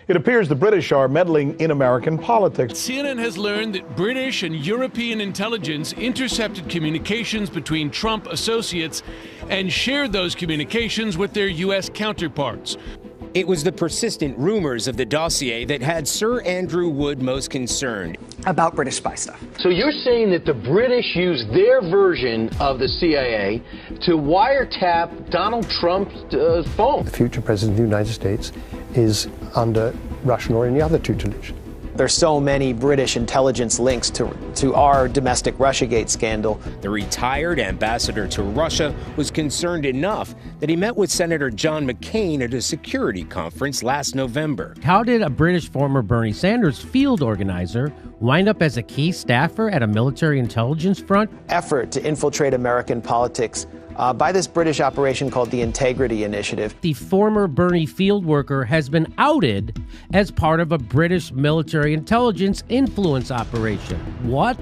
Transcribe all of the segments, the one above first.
It appears the British are meddling in American politics. CNN has learned that British and European intelligence intercepted communications between Trump associates and shared those communications with their U.S. counterparts. It was the persistent rumors of the dossier that had Sir Andrew Wood most concerned. About British spy stuff. So you're saying that the British used their version of the CIA to wiretap Donald Trump's phone? The future president of the United States is under Russian or any other tutelage. There's so many British intelligence links to our domestic Russiagate scandal. The retired ambassador to Russia was concerned enough that he met with Senator John McCain at a security conference last November. How did a British former Bernie Sanders field organizer wind up as a key staffer at a military intelligence front? Effort to infiltrate American politics by this British operation called the Integrity Initiative. The former Bernie field worker has been outed as part of a British military intelligence influence operation. What?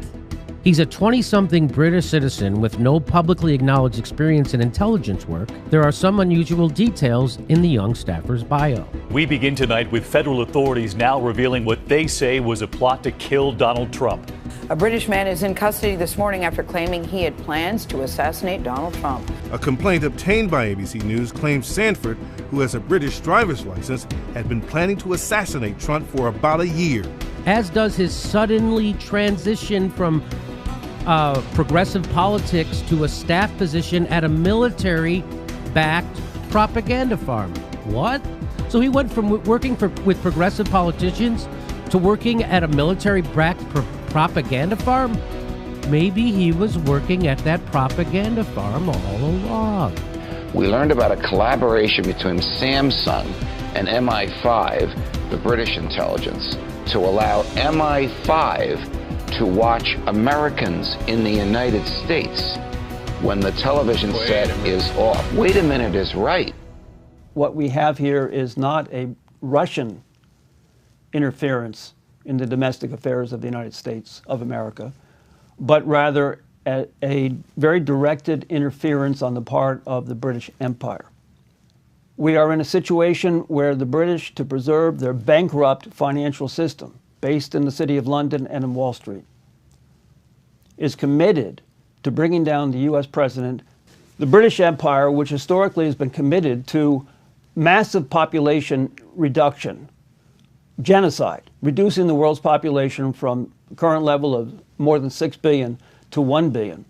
He's a 20-something British citizen with no publicly acknowledged experience in intelligence work. There are some unusual details in the young staffer's bio. We begin tonight with federal authorities now revealing what they say was a plot to kill Donald Trump. A British man is in custody this morning after claiming he had plans to assassinate Donald Trump. A complaint obtained by ABC News claims Sanford, who has a British driver's license, had been planning to assassinate Trump for about a year. As does his suddenly transition from progressive politics to a staff position at a military-backed propaganda farm. What? So he went from working with progressive politicians to working at a military-backed propaganda farm? Maybe he was working at that propaganda farm all along. We learned about a collaboration between Samsung and MI5, the British intelligence, to allow MI5 to watch Americans in the United States when the television set is off. Wait a minute is right. What we have here is not a Russian interference in the domestic affairs of the United States of America, but rather a very directed interference on the part of the British Empire. We are in a situation where the British, to preserve their bankrupt financial system, based in the City of London and in Wall Street, is committed to bringing down the U.S. president. The British Empire, which historically has been committed to massive population reduction, genocide, reducing the world's population from the current level of more than 6 billion to 1 billion.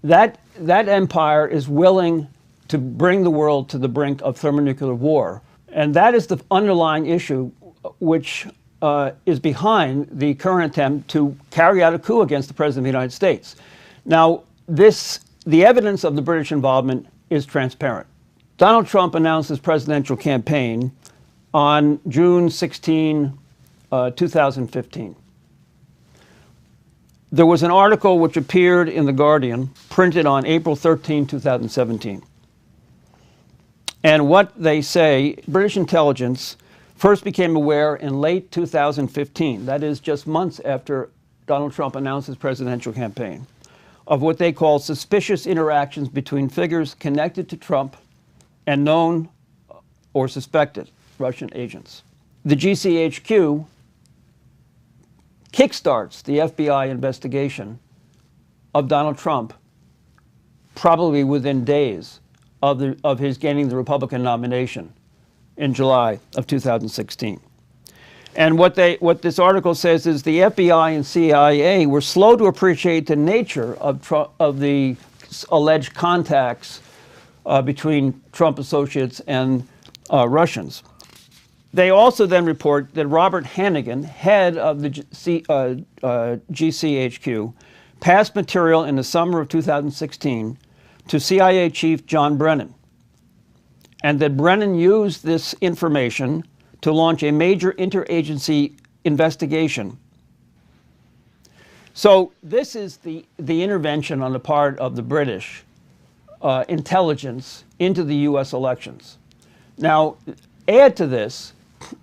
That empire is willing to bring the world to the brink of thermonuclear war. And that is the underlying issue which is behind the current attempt to carry out a coup against the President of the United States. Now, the evidence of the British involvement is transparent. Donald Trump announced his presidential campaign on June 16, 2015. There was an article which appeared in The Guardian, printed on April 13, 2017. And what they say, British intelligence first became aware in late 2015, that is just months after Donald Trump announced his presidential campaign, of what they call suspicious interactions between figures connected to Trump and known or suspected Russian agents. The GCHQ kickstarts the FBI investigation of Donald Trump probably within days of his gaining the Republican nomination in July of 2016. And what this article says is the FBI and CIA were slow to appreciate the nature of the alleged contacts between Trump associates and Russians. They also then report that Robert Hannigan, head of the GCHQ, passed material in the summer of 2016 to CIA Chief John Brennan, and that Brennan used this information to launch a major interagency investigation. So this is the intervention on the part of the British intelligence into the U.S. elections. Now, add to this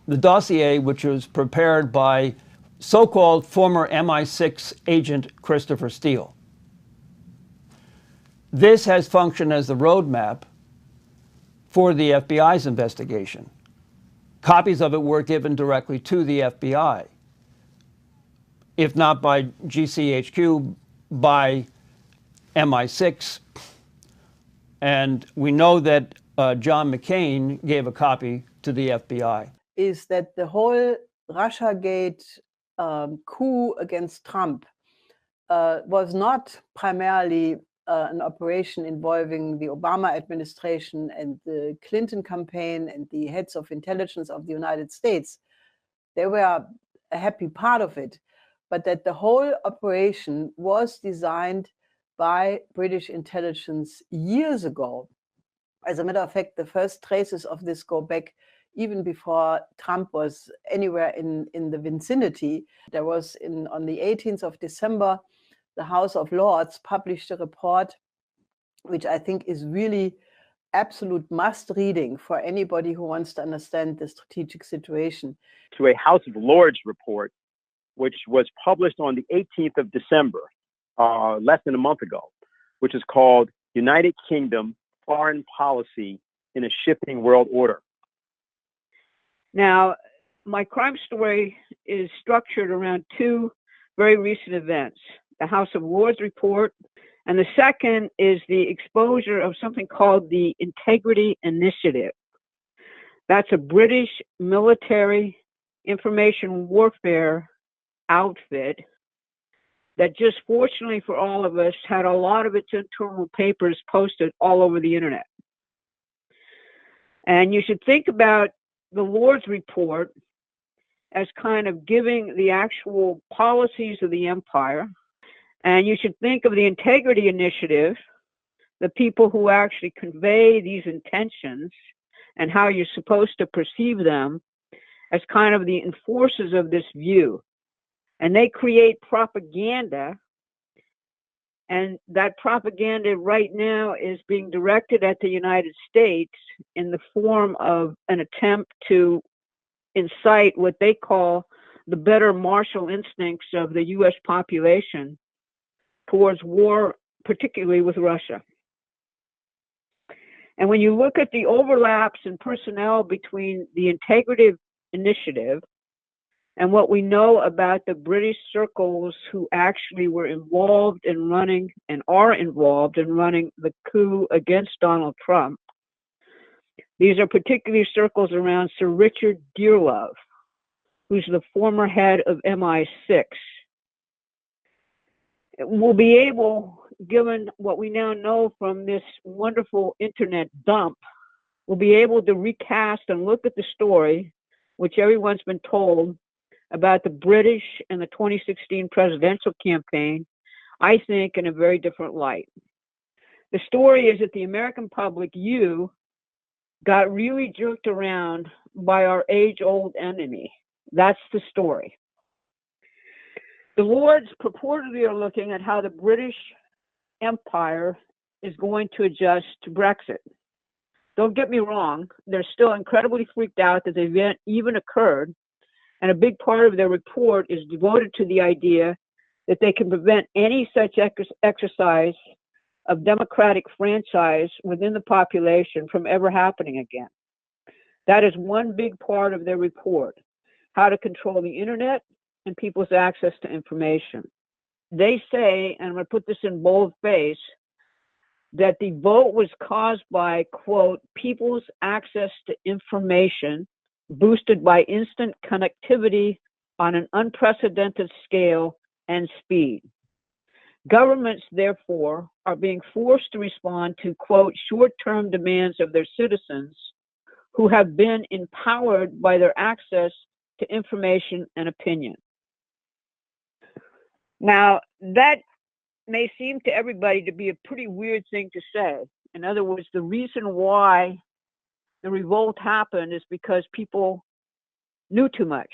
the dossier which was prepared by so-called former MI6 agent Christopher Steele. This has functioned as the roadmap for the FBI's investigation. copies of it were given directly to the FBI, if not by GCHQ, by MI6. And we know that John McCain gave a copy to the FBI. Is that the whole Russiagate coup against Trump was not primarily an operation involving the Obama administration and the Clinton campaign and the heads of intelligence of the United States. They were a happy part of it, but that the whole operation was designed by British intelligence years ago. As a matter of fact, the first traces of this go back even before Trump was anywhere in the vicinity. There was on the 18th of December, the House of Lords published a report, which I think is really absolute must reading for anybody who wants to understand the strategic situation. To a House of Lords report, which was published on the 18th of December, less than a month ago, which is called United Kingdom Foreign Policy in a Shifting World Order. Now, my crime story is structured around two very recent events, the House of Lords report, and the second is the exposure of something called the Integrity Initiative. That's a British military information warfare outfit that just fortunately for all of us had a lot of its internal papers posted all over the internet. And you should think about the Lords report as kind of giving the actual policies of the empire. And you should think of the Integrity Initiative, the people who actually convey these intentions and how you're supposed to perceive them, as kind of the enforcers of this view. And they create propaganda, and that propaganda right now is being directed at the United States in the form of an attempt to incite what they call the better martial instincts of the U.S. population towards war, particularly with Russia. And when you look at the overlaps in personnel between the Integrity Initiative and what we know about the British circles who actually were involved in running and are involved in running the coup against Donald Trump, these are particularly circles around Sir Richard Dearlove, who's the former head of MI6. We'll be able, given what we now know from this wonderful internet dump, we'll be able to recast and look at the story, which everyone's been told, about the British and the 2016 presidential campaign, I think, in a very different light. The story is that the American public, you, got really jerked around by our age-old enemy. That's the story. The Lords purportedly are looking at how the British Empire is going to adjust to Brexit. Don't get me wrong, they're still incredibly freaked out that the event even occurred, and a big part of their report is devoted to the idea that they can prevent any such exercise of democratic franchise within the population from ever happening again. That is one big part of their report, how to control the internet and people's access to information. They say, and I'm going to put this in boldface, that the vote was caused by, quote, people's access to information boosted by instant connectivity on an unprecedented scale and speed. Governments, therefore, are being forced to respond to, quote, short-term demands of their citizens who have been empowered by their access to information and opinion. Now, that may seem to everybody to be a pretty weird thing to say. In other words, the reason why the revolt happened is because people knew too much.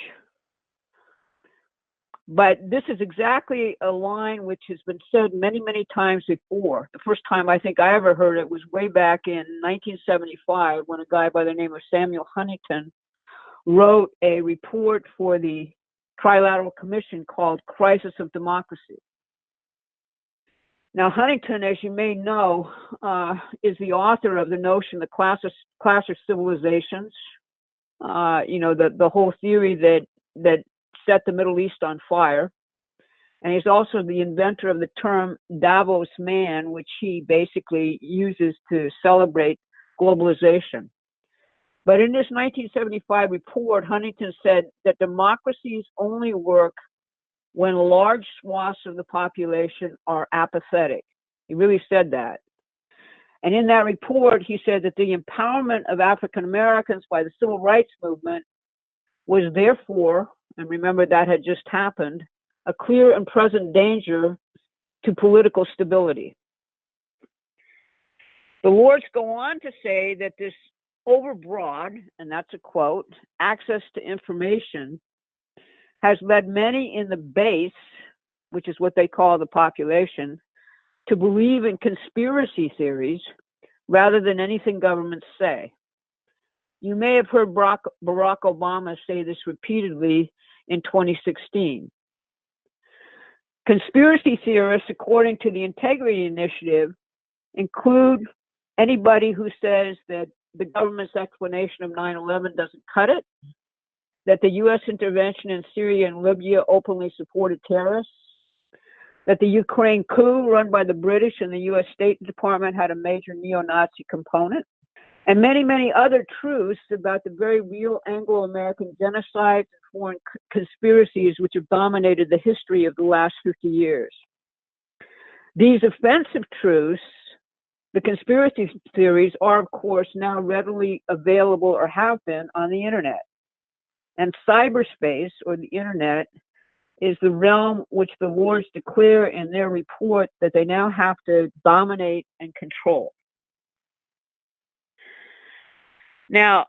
But this is exactly a line which has been said many, many times before. The first time I think I ever heard it was way back in 1975 when a guy by the name of Samuel Huntington wrote a report for the Trilateral Commission called Crisis of Democracy. Now, Huntington, as you may know, is the author of the notion that clash of civilizations, the whole theory that set the Middle East on fire. And he's also the inventor of the term Davos man, which he basically uses to celebrate globalization. But in this 1975 report, Huntington said that democracies only work when large swaths of the population are apathetic. He really said that. And in that report, he said that the empowerment of African Americans by the civil rights movement was therefore, and remember that had just happened, a clear and present danger to political stability. The Lords go on to say that this overbroad, and that's a quote, access to information has led many in the base, which is what they call the population, to believe in conspiracy theories rather than anything governments say. You may have heard Barack Obama say this repeatedly in 2016. Conspiracy theorists, according to the Integrity Initiative, include anybody who says that the government's explanation of 9/11 doesn't cut it, that the U.S. intervention in Syria and Libya openly supported terrorists, that the Ukraine coup run by the British and the U.S. State Department had a major neo-Nazi component, and many, many other truths about the very real Anglo-American genocides and foreign conspiracies which have dominated the history of the last 50 years. These offensive truths, the conspiracy theories, are, of course, now readily available or have been on the internet. And cyberspace, or the internet, is the realm which the Lords declare in their report that they now have to dominate and control. Now,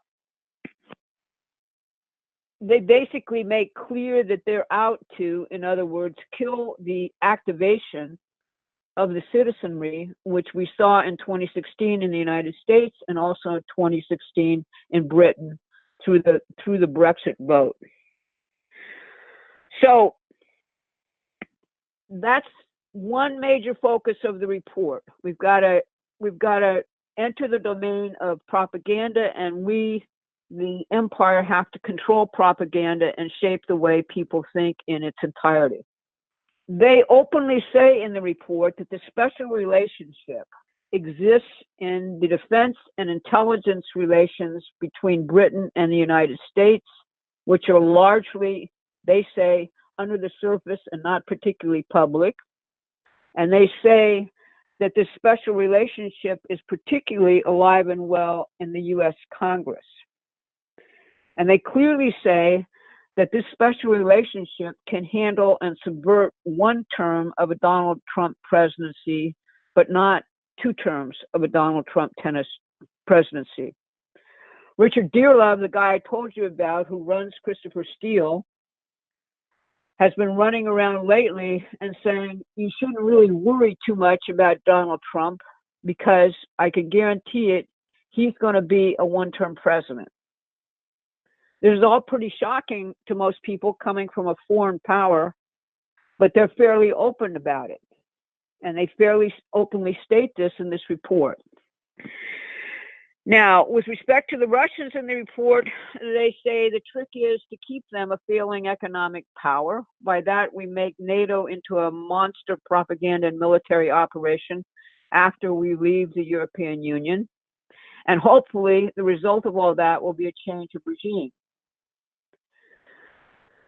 they basically make clear that they're out to, in other words, kill the activation of the citizenry, which we saw in 2016 in the United States and also in 2016 in Britain through the Brexit vote. So that's one major focus of the report. We've got to enter the domain of propaganda, and we, the empire, have to control propaganda and shape the way people think in its entirety. They openly say in the report that the special relationship exists in the defense and intelligence relations between Britain and the United States, which are largely, they say, under the surface and not particularly public. And they say that this special relationship is particularly alive and well in the U.S. Congress. And they clearly say that this special relationship can handle and subvert one term of a Donald Trump presidency, but not two terms of a Donald Trump presidency. Richard Dearlove, the guy I told you about who runs Christopher Steele, has been running around lately and saying you shouldn't really worry too much about Donald Trump because I can guarantee it, he's going to be a one-term president. This is all pretty shocking to most people coming from a foreign power, but they're fairly open about it. And they fairly openly state this in this report. Now, with respect to the Russians in the report, they say the trick is to keep them a failing economic power. By that, we make NATO into a monster propaganda and military operation after we leave the European Union. And hopefully, the result of all that will be a change of regime.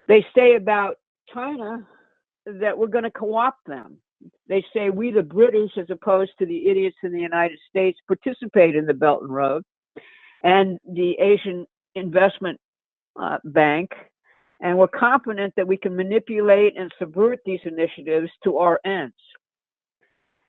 They say about China that we're going to co-opt them. They say we, the British, as opposed to the idiots in the United States, participate in the Belt and Road and the Asian Investment Bank, and we're confident that we can manipulate and subvert these initiatives to our ends.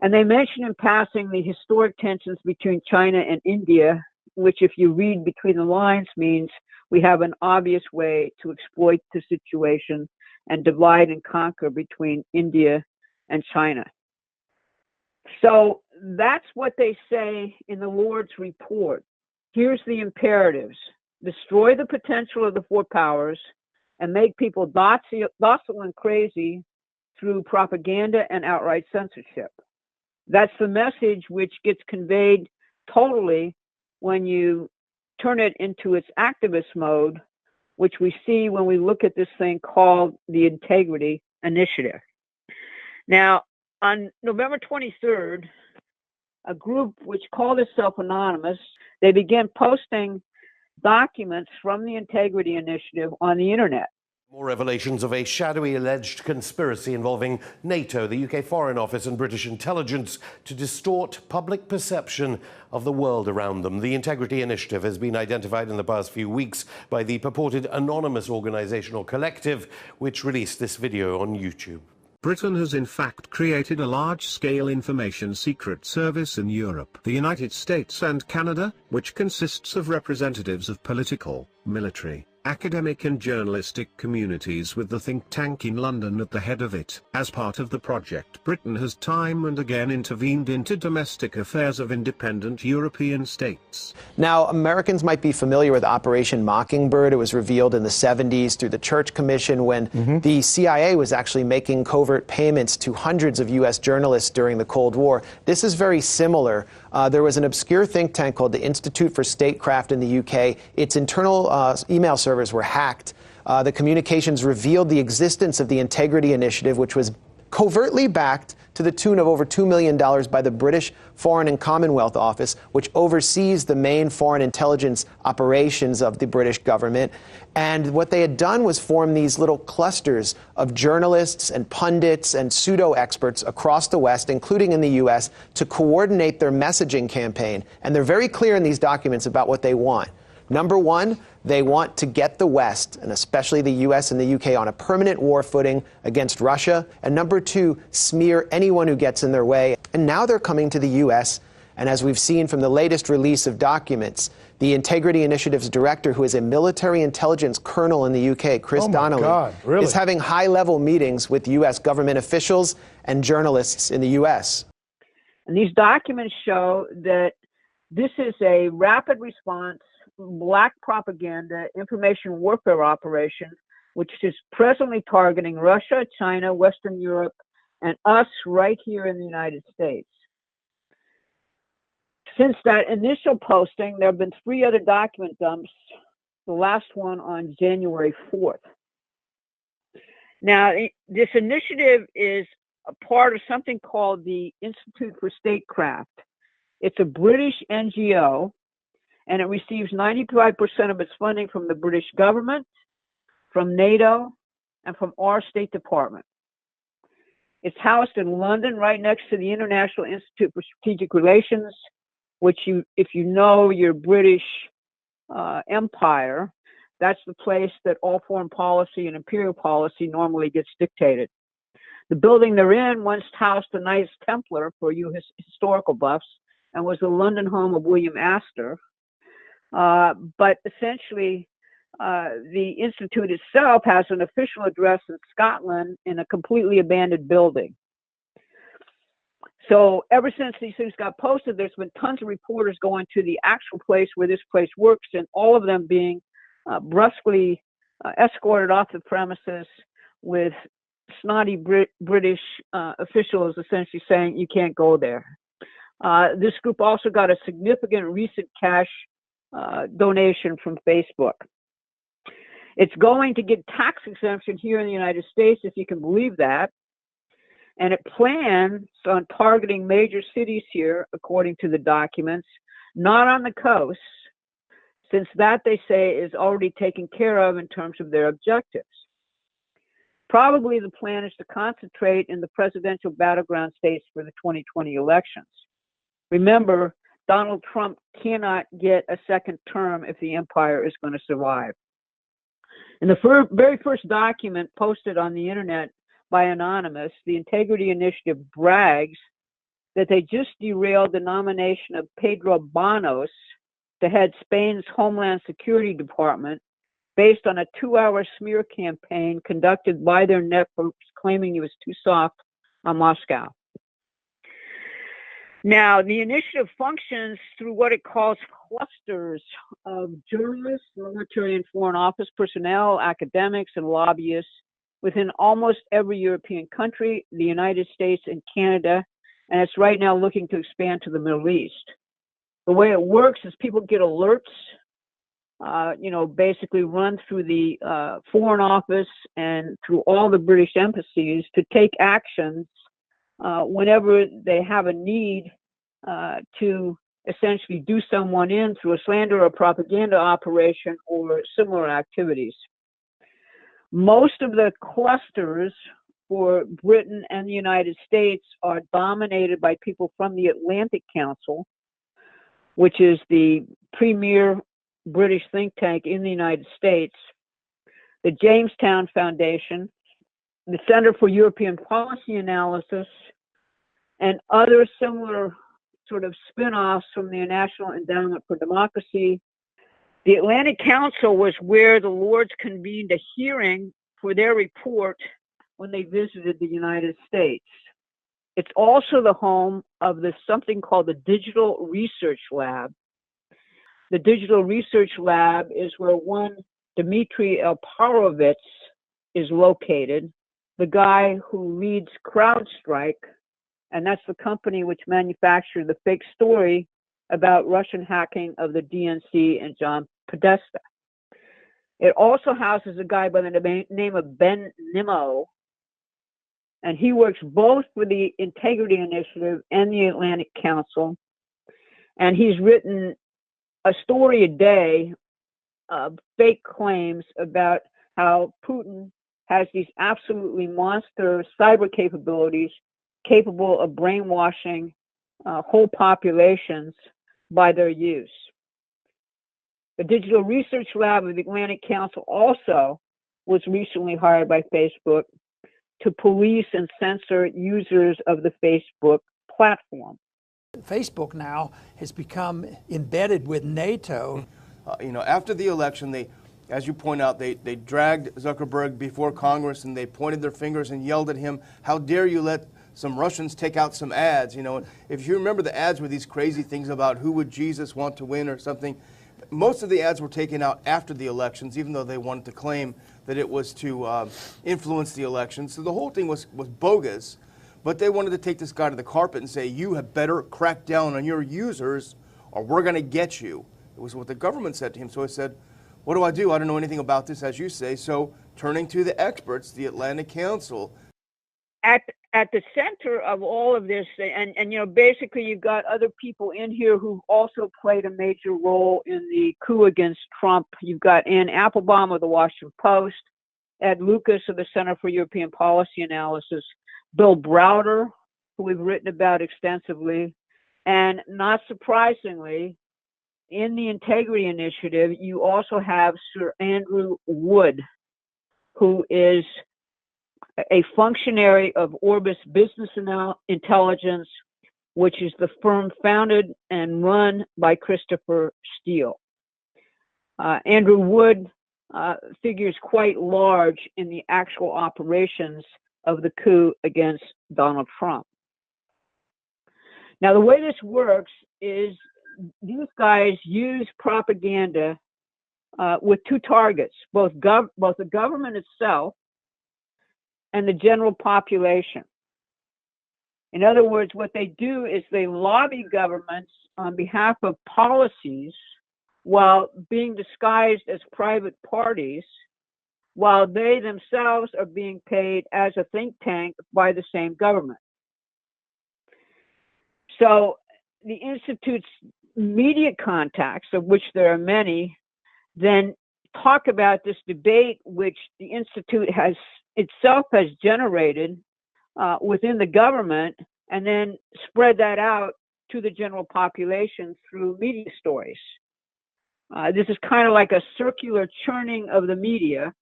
And they mention in passing the historic tensions between China and India, which, if you read between the lines, means we have an obvious way to exploit the situation and divide and conquer between India and China. So that's what they say in the Lord's report. Here's the imperatives: destroy the potential of the four powers and make people docile and crazy through propaganda and outright censorship. That's the message which gets conveyed totally when you turn it into its activist mode, which we see when we look at this thing called the Integrity Initiative. Now, on November 23rd, a group which called itself Anonymous, they began posting documents from the Integrity Initiative on the internet. More revelations of a shadowy alleged conspiracy involving NATO, the UK Foreign Office and British intelligence to distort public perception of the world around them. The Integrity Initiative has been identified in the past few weeks by the purported anonymous organizational collective, which released this video on YouTube. Britain has in fact created a large-scale information secret service in Europe, the United States and Canada, which consists of representatives of political, military, academic and journalistic communities, with the think tank in London at the head of it. As part of the project, Britain has time and again intervened into domestic affairs of independent European states. Now, Americans might be familiar with Operation Mockingbird. It was revealed in the 70s through the Church Commission when the CIA was actually making covert payments to hundreds of U.S. journalists during the Cold War. This is very similar. There was an obscure think tank called the Institute for Statecraft in the UK. Its internal email servers were hacked. The communications revealed the existence of the Integrity Initiative, which was covertly backed to the tune of over $2 million by the British Foreign and Commonwealth Office, which oversees the main foreign intelligence operations of the British government. And what they had done was form these little clusters of journalists and pundits and pseudo-experts across the West, including in the U.S., to coordinate their messaging campaign. And they're very clear in these documents about what they want. Number one, they want to get the West, and especially the U.S. and the UK, on a permanent war footing against Russia. And number two, smear anyone who gets in their way. And now they're coming to the U.S., and as we've seen from the latest release of documents, the Integrity Initiative's director, who is a military intelligence colonel in the UK, Chris Donnelly, is having high-level meetings with U.S. government officials and journalists in the U.S. And these documents show that this is a rapid response black propaganda information warfare operation, which is presently targeting Russia, China, Western Europe, and us right here in the United States. Since that initial posting, there have been 3 other document dumps, the last one on January 4th. Now, this initiative is a part of something called the Institute for Statecraft. It's a British NGO, and it receives 95% of its funding from the British government, from NATO, and from our State Department. It's housed in London, right next to the International Institute for Strategic Relations, which if you know your British empire, that's the place that all foreign policy and imperial policy normally gets dictated. The building they're in once housed the Knights Templar, for you historical buffs, and was the London home of William Astor. But essentially, the Institute itself has an official address in Scotland in a completely abandoned building. So ever since these things got posted, there's been tons of reporters going to the actual place where this place works, and all of them being brusquely escorted off the premises with snotty British officials essentially saying, you can't go there. This group also got a significant recent cash donation from Facebook. It's going to get tax exemption here in the United States, if you can believe that. And it plans on targeting major cities here, according to the documents, not on the coast, since that, they say, is already taken care of in terms of their objectives. Probably the plan is to concentrate in the presidential battleground states for the 2020 elections. Remember, Donald Trump cannot get a second term if the empire is going to survive. In the very first document posted on the internet by Anonymous, the Integrity Initiative brags that they just derailed the nomination of Pedro Banos to head Spain's Homeland Security Department based on a 2-hour smear campaign conducted by their networks claiming he was too soft on Moscow. Now, the initiative functions through what it calls clusters of journalists, military and foreign office personnel, academics, and lobbyists within almost every European country, the United States, and Canada, and it's right now looking to expand to the Middle East. The way it works is people get alerts basically run through the Foreign Office and through all the British embassies to take actions whenever they have a need to essentially do someone in through a slander or propaganda operation or similar activities. Most of the clusters for Britain and the United States are dominated by people from the Atlantic Council, which is the premier British think tank in the United States, the Jamestown Foundation, the Center for European Policy Analysis, and other similar sort of spin-offs from the National Endowment for Democracy. The Atlantic Council was where the Lords convened a hearing for their report when they visited the United States. It's also the home of something called the Digital Research Lab. The Digital Research Lab is where one Dmitry Alparovitz is located, the guy who leads CrowdStrike, and that's the company which manufactured the fake story about Russian hacking of the DNC and John Podesta. It also houses a guy by the name of Ben Nimmo, and he works both for the Integrity Initiative and the Atlantic Council, and he's written a story a day of fake claims about how Putin has these absolutely monster cyber capabilities capable of brainwashing whole populations by their use. The Digital Research Lab of the Atlantic Council also was recently hired by Facebook to police and censor users of the Facebook platform. Facebook now has become embedded with NATO. After the election, they, as you point out, they dragged Zuckerberg before Congress and they pointed their fingers and yelled at him, "How dare you let some Russians take out some ads?" If you remember, the ads were these crazy things about who would Jesus want to win or something. Most of the ads were taken out after the elections, even though they wanted to claim that it was to influence the elections. So the whole thing was bogus. But they wanted to take this guy to the carpet and say, "You have better crack down on your users or we're going to get you." It was what the government said to him. So he said, "What do? I don't know anything about this," as you say. So turning to the experts, the Atlantic Council. At the center of all of this, and basically you've got other people in here who also played a major role in the coup against Trump. You've got Ann Applebaum of the Washington Post, Ed Lucas of the Center for European Policy Analysis, Bill Browder, who we've written about extensively, and not surprisingly, in the Integrity Initiative, you also have Sir Andrew Wood, who is a functionary of Orbis Business Intelligence, which is the firm founded and run by Christopher Steele. Andrew Wood figures quite large in the actual operations of the coup against Donald Trump. Now, the way this works is these guys use propaganda with two targets, both the government itself and the general population. In other words, what they do is they lobby governments on behalf of policies while being disguised as private parties, while they themselves are being paid as a think tank by the same government. So the Institute's media contacts, of which there are many, then talk about this debate which the Institute has generated within the government, and then spread that out to the general population through media stories. This is kind of like a circular churning of the media.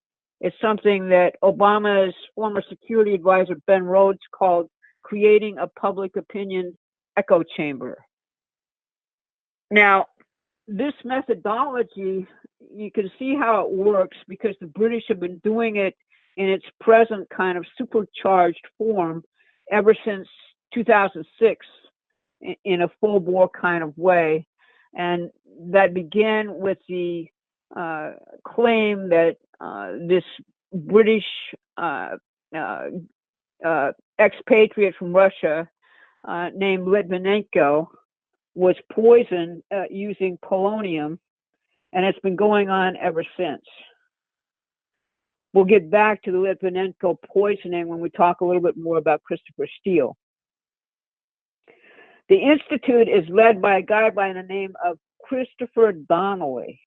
It's something that Obama's former security advisor, Ben Rhodes, called creating a public opinion echo chamber. Now, this methodology, you can see how it works because the British have been doing it in its present kind of supercharged form ever since 2006 in a full-bore kind of way. And that began with the claim that this British expatriate from Russia named Litvinenko was poisoned using polonium. And it's been going on ever since. We'll get back to the Litvinenko poisoning when we talk a little bit more about Christopher Steele. The Institute is led by a guy by the name of Christopher Donnelly.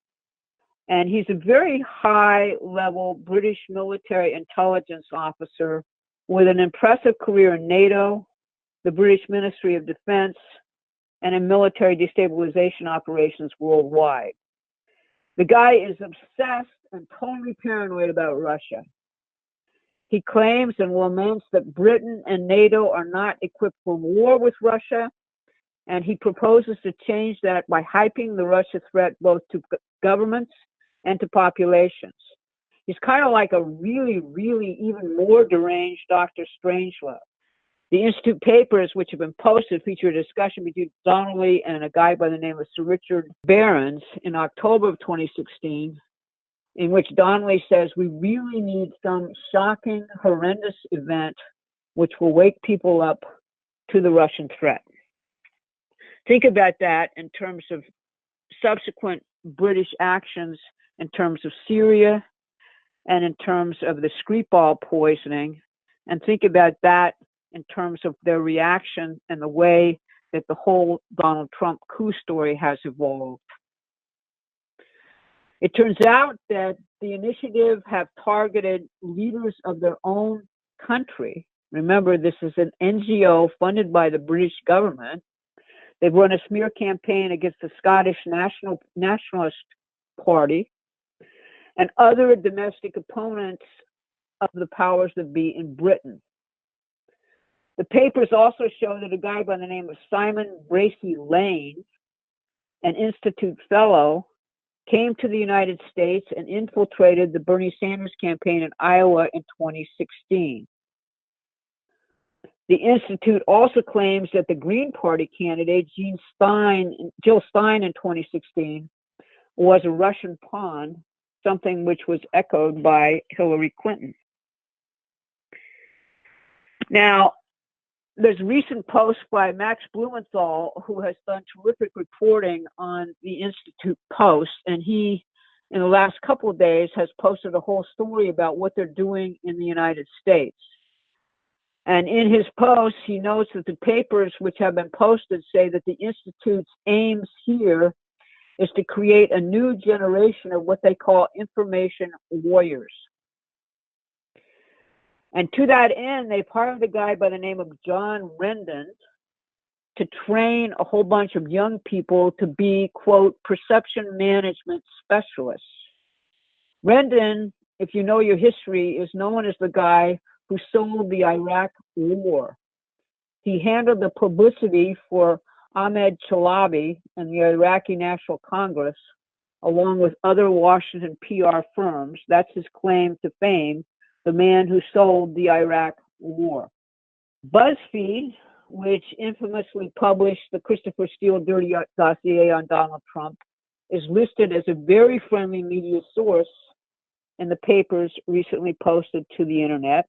And he's a very high-level British military intelligence officer with an impressive career in NATO, the British Ministry of Defense, and in military destabilization operations worldwide. The guy is obsessed and totally paranoid about Russia. He claims and laments that Britain and NATO are not equipped for war with Russia, and he proposes to change that by hyping the Russia threat both to governments and to populations. He's kind of like a really, really even more deranged Dr. Strangelove. The Institute papers, which have been posted, feature a discussion between Donnelly and a guy by the name of Sir Richard Behrens in October of 2016, in which Donnelly says, we really need some shocking, horrendous event which will wake people up to the Russian threat. Think about that in terms of subsequent British actions, in terms of Syria, and in terms of the Skripal poisoning, and think about that in terms of their reaction and the way that the whole Donald Trump coup story has evolved. It turns out that the initiative have targeted leaders of their own country. Remember, this is an NGO funded by the British government. They've run a smear campaign against the Scottish Nationalist Party and other domestic opponents of the powers that be in Britain. The papers also show that a guy by the name of Simon Bracy Lane, an Institute fellow, came to the United States and infiltrated the Bernie Sanders campaign in Iowa in 2016. The Institute also claims that the Green Party candidate, Jill Stein in 2016, was a Russian pawn, something which was echoed by Hillary Clinton. Now, there's recent posts by Max Blumenthal, who has done terrific reporting on the Institute posts, and he, in the last couple of days, has posted a whole story about what they're doing in the United States. And in his posts, he notes that the papers which have been posted say that the Institute's aims here is to create a new generation of what they call information warriors. And to that end, they've hired a guy by the name of John Rendon to train a whole bunch of young people to be, quote, perception management specialists. Rendon, if you know your history, is known as the guy who sold the Iraq war. He handled the publicity for Ahmed Chalabi and the Iraqi National Congress, along with other Washington PR firms. That's his claim to fame, the man who sold the Iraq war. BuzzFeed, which infamously published the Christopher Steele dirty dossier on Donald Trump, is listed as a very friendly media source in the papers recently posted to the internet.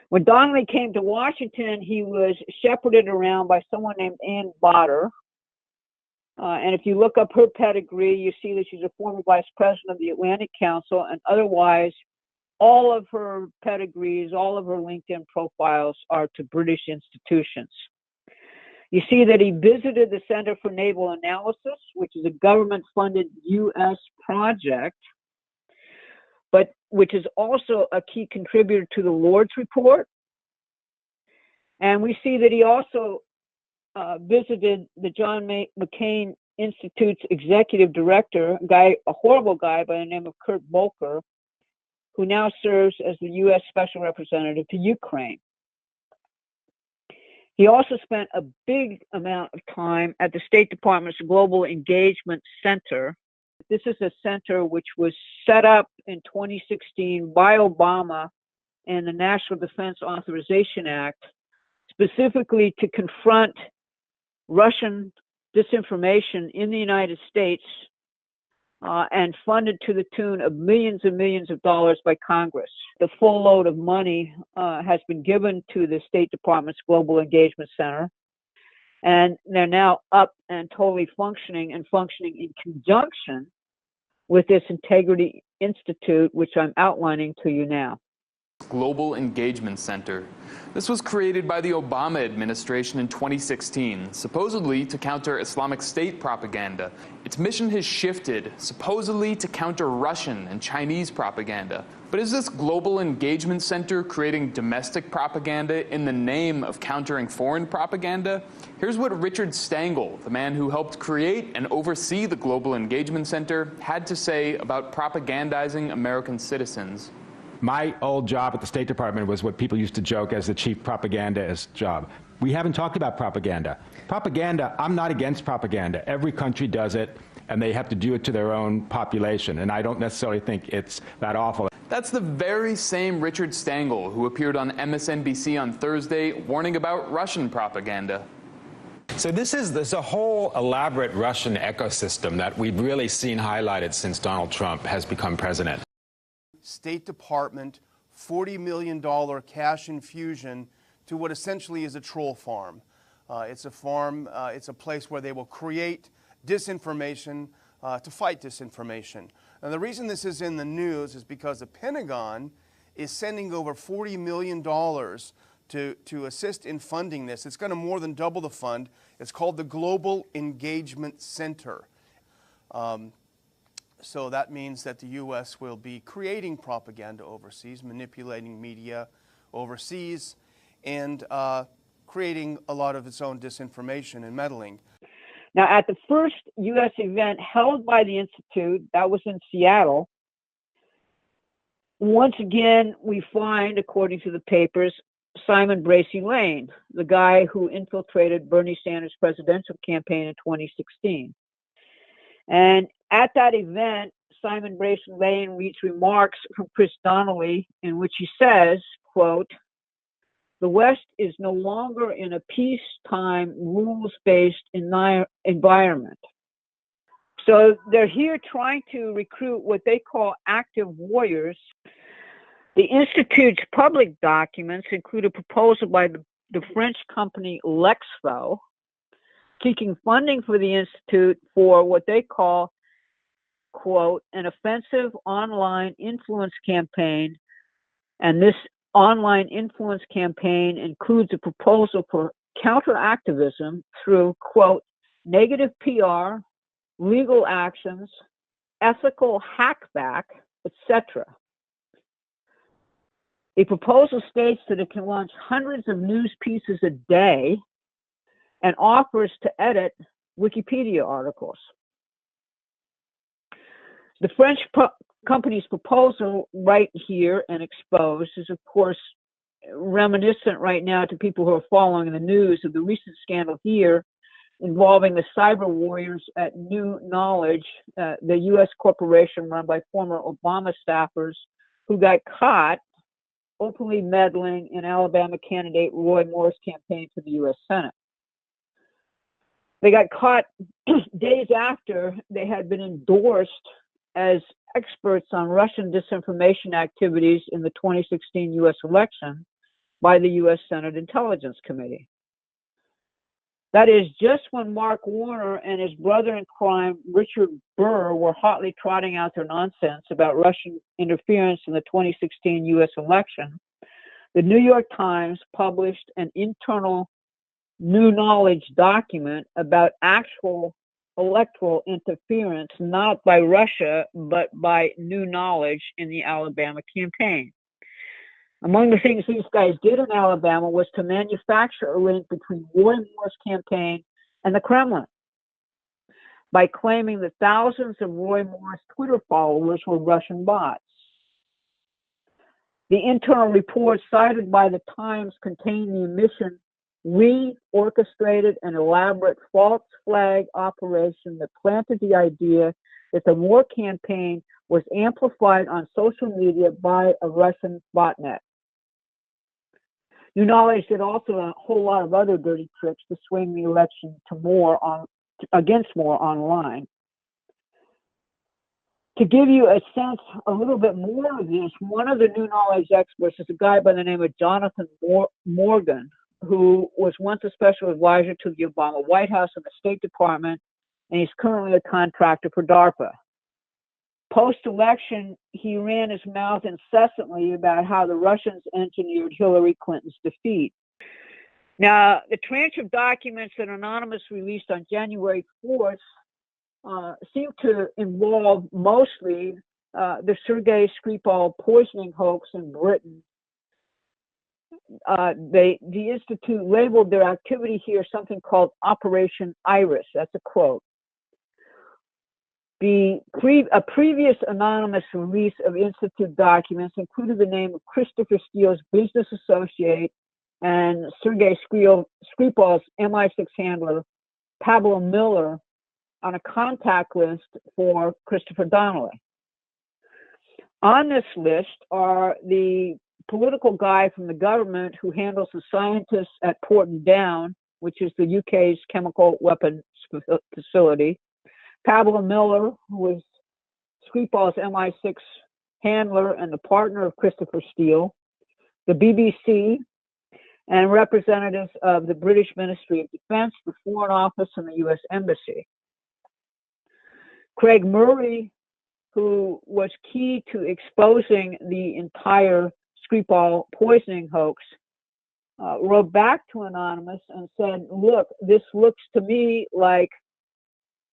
When Donnelly came to Washington, he was shepherded around by someone named Ann Botter. And if you look up her pedigree, you see that she's a former vice president of the Atlantic Council, and otherwise, all of her pedigrees, all of her LinkedIn profiles are to British institutions. You see that he visited the Center for Naval Analysis, which is a government-funded U.S. project, but which is also a key contributor to the Lord's Report. And we see that he also visited the John McCain Institute's executive director, a horrible guy by the name of Kurt Volker, who now serves as the U.S. Special Representative to Ukraine. He also spent a big amount of time at the State Department's Global Engagement Center. This is a center which was set up in 2016 by Obama and the National Defense Authorization Act, specifically to confront Russian disinformation in the United States, and funded to the tune of millions and millions of dollars by Congress. The full load of money has been given to the State Department's Global Engagement Center. And they're now up and totally functioning in conjunction with this Integrity Institute, which I'm outlining to you now. Global Engagement Center. This was created by the Obama administration in 2016, supposedly to counter Islamic State propaganda. Its mission has shifted, supposedly to counter Russian and Chinese propaganda. But is this Global Engagement Center creating domestic propaganda in the name of countering foreign propaganda? Here's what Richard Stengel, the man who helped create and oversee the Global Engagement Center, had to say about propagandizing American citizens. My old job at the State Department was what people used to joke as the chief propagandist job. We haven't talked about propaganda. Propaganda, I'm not against propaganda. Every country does it, and they have to do it to their own population, and I don't necessarily think it's that awful. That's the very same Richard Stengel who appeared on MSNBC on Thursday warning about Russian propaganda. So there's a whole elaborate Russian ecosystem that we've really seen highlighted since Donald Trump has become president. State Department $40 million cash infusion to what essentially is a troll farm. It's a farm, it's a place where they will create disinformation to fight disinformation. And the reason this is in the news is because the Pentagon is sending over $40 million to assist in funding this. It's going to more than double the fund. It's called the Global Engagement Center. So that means that the U.S. will be creating propaganda overseas, manipulating media overseas, and creating a lot of its own disinformation and meddling. Now, at the first U.S. event held by the Institute, that was in Seattle, once again, we find, according to the papers, Simon Bracy Lane, the guy who infiltrated Bernie Sanders' presidential campaign in 2016. And at that event, Simon Bracy Lane reads remarks from Chris Donnelly in which he says, quote, "The West is no longer in a peacetime, rules-based environment." So they're here trying to recruit what they call active warriors. The Institute's public documents include a proposal by the French company Lexfo, seeking funding for the Institute for what they call, quote, an offensive online influence campaign. And this online influence campaign includes a proposal for counter-activism through, quote, negative PR, legal actions, ethical hackback, etc. The proposal states that it can launch hundreds of news pieces a day and offers to edit Wikipedia articles. The French company's proposal right here and exposed is, of course, reminiscent right now to people who are following the news of the recent scandal here involving the cyber warriors at New Knowledge, the U.S. corporation run by former Obama staffers who got caught openly meddling in Alabama candidate Roy Moore's campaign for the U.S. Senate. They got caught days after they had been endorsed as experts on Russian disinformation activities in the 2016 U.S. election by the U.S. Senate Intelligence Committee. That is just when Mark Warner and his brother in crime, Richard Burr, were hotly trotting out their nonsense about Russian interference in the 2016 U.S. election. The New York Times published an internal New Knowledge document about actual electoral interference, not by Russia, but by New Knowledge in the Alabama campaign. Among the things these guys did in Alabama was to manufacture a link between Roy Moore's campaign and the Kremlin by claiming that thousands of Roy Moore's Twitter followers were Russian bots. The internal report cited by the Times contained the admission we orchestrated an elaborate false flag operation that planted the idea that the Moore campaign was amplified on social media by a Russian botnet. New Knowledge did also a whole lot of other dirty tricks to swing the election to against Moore online. To give you a sense, a little bit more of this, one of the New Knowledge experts is a guy by the name of Jonathan Morgan, who was once a special advisor to the Obama White House and the State Department, and he's currently a contractor for DARPA. Post-election, he ran his mouth incessantly about how the Russians engineered Hillary Clinton's defeat. Now, the tranche of documents that Anonymous released on January 4th seem to involve mostly the Sergei Skripal poisoning hoax in Britain. The Institute labeled their activity here something called Operation Iris. That's a quote. A previous anonymous release of Institute documents included the name of Christopher Steele's business associate and Sergei Skripal's MI6 handler, Pablo Miller, on a contact list for Christopher Donnelly. On this list are the political guy from the government who handles the scientists at Porton Down, which is the UK's chemical weapons facility, Pablo Miller, who was Skripal's MI6 handler and the partner of Christopher Steele, the BBC, and representatives of the British Ministry of Defense, the Foreign Office, and the US Embassy. Craig Murray, who was key to exposing the entire Skripal poisoning hoax, wrote back to Anonymous and said, look, this looks to me like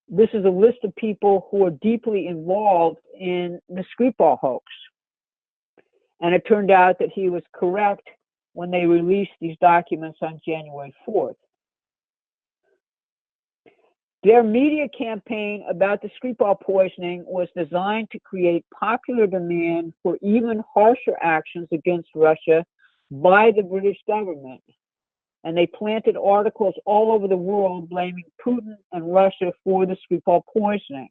this is a list of people who are deeply involved in the Skripal hoax. And it turned out that he was correct when they released these documents on January 4th. Their media campaign about the Skripal poisoning was designed to create popular demand for even harsher actions against Russia by the British government. And they planted articles all over the world blaming Putin and Russia for the Skripal poisoning.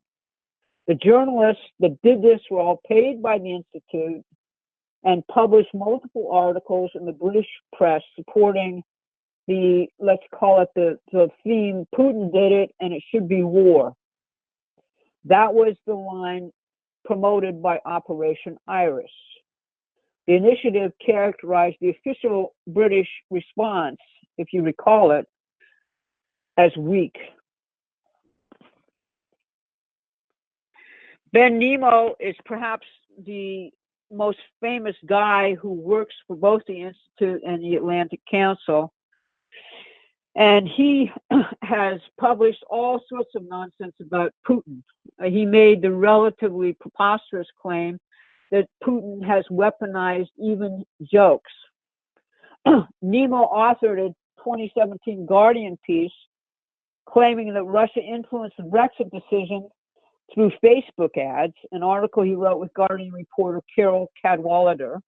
The journalists that did this were all paid by the Institute and published multiple articles in the British press supporting the, let's call it the theme, Putin did it and it should be war. That was the line promoted by Operation Iris. The initiative characterized the official British response, if you recall it, as weak. Ben Nemo is perhaps the most famous guy who works for both the Institute and the Atlantic Council. And he has published all sorts of nonsense about Putin. He made the relatively preposterous claim that Putin has weaponized even jokes. Nemo authored a 2017 Guardian piece claiming that Russia influenced the Brexit decision through Facebook ads, an article he wrote with Guardian reporter Carol Cadwallader.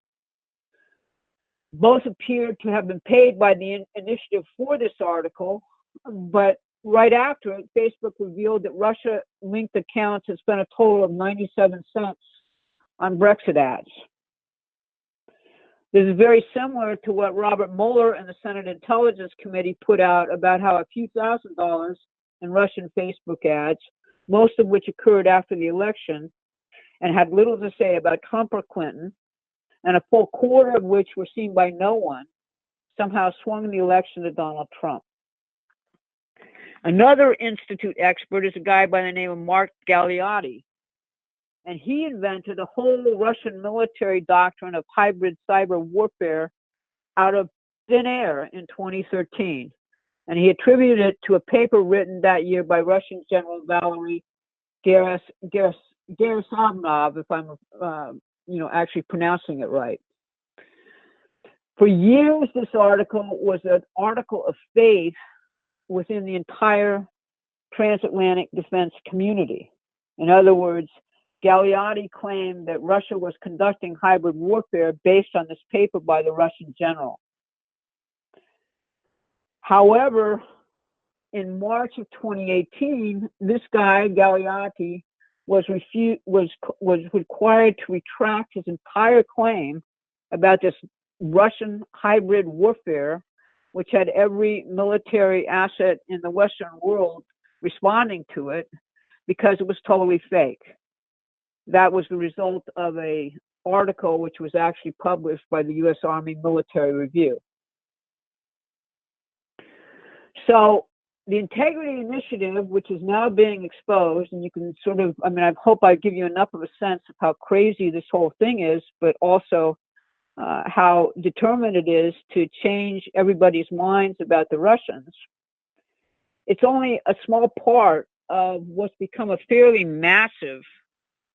Both appeared to have been paid by the initiative for this article, but right after it, Facebook revealed that Russia-linked accounts had spent a total of 97 cents on Brexit ads. This is very similar to what Robert Mueller and the Senate Intelligence Committee put out about how a few $1,000s in Russian Facebook ads, most of which occurred after the election and had little to say about Trump or Clinton, and a full quarter of which were seen by no one, somehow swung the election to Donald Trump. Another Institute expert is a guy by the name of Mark Galeotti, and he invented a whole Russian military doctrine of hybrid cyber warfare out of thin air in 2013. And he attributed it to a paper written that year by Russian General Valery Gerasimov, if I'm actually pronouncing it right. For years, this article was an article of faith within the entire transatlantic defense community. In other words, Galeotti claimed that Russia was conducting hybrid warfare based on this paper by the Russian general. However, in March of 2018, this guy, Galeotti, was required to retract his entire claim about this Russian hybrid warfare, which had every military asset in the Western world responding to it, because it was totally fake. That was the result of an article which was actually published by the U.S. Army Military Review. So the Integrity Initiative, which is now being exposed, and you can sort of, I mean, I hope I give you enough of a sense of how crazy this whole thing is, but also how determined it is to change everybody's minds about the Russians. It's only a small part of what's become a fairly massive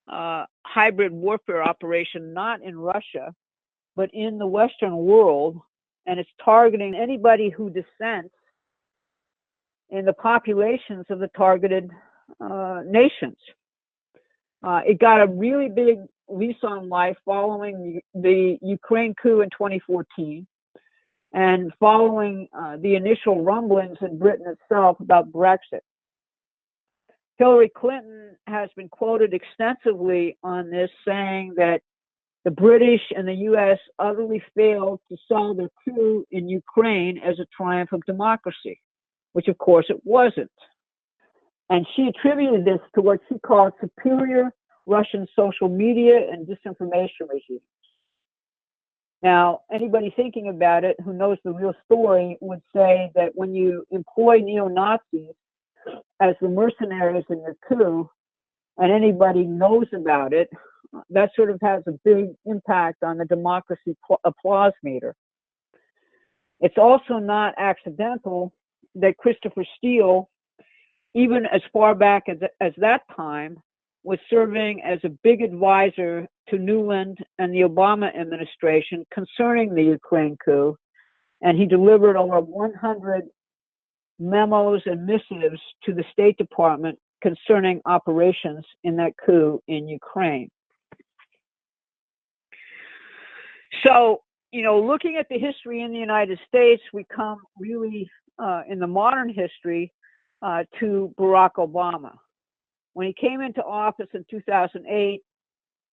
hybrid warfare operation, not in Russia, but in the Western world, and it's targeting anybody who dissents in the populations of the targeted nations. It got a really big lease on life following the Ukraine coup in 2014 and following the initial rumblings in Britain itself about Brexit. Hillary Clinton has been quoted extensively on this, saying that the British and the U.S. utterly failed to sell their coup in Ukraine as a triumph of democracy, which of course it wasn't. And she attributed this to what she called superior Russian social media and disinformation regimes. Now, anybody thinking about it who knows the real story would say that when you employ neo-Nazis as the mercenaries in your coup, and anybody knows about it, that sort of has a big impact on the democracy applause meter. It's also not accidental that Christopher Steele, even as far back as that time, was serving as a big advisor to Newland and the Obama administration concerning the Ukraine coup, and he delivered over 100 memos and missives to the State Department concerning operations in that coup in Ukraine. So, you know, looking at the history in the United States, we come really in the modern history to Barack Obama. When he came into office in 2008,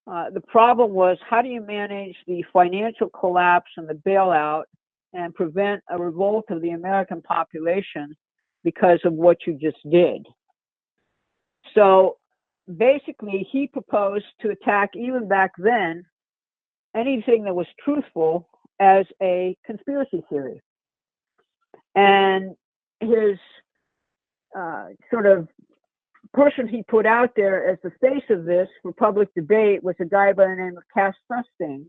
the problem was, how do you manage the financial collapse and the bailout and prevent a revolt of the American population because of what you just did? So basically, he proposed to attack, even back then, anything that was truthful as a conspiracy theory. And his sort of person he put out there as the face of this for public debate was a guy by the name of Cass Sunstein,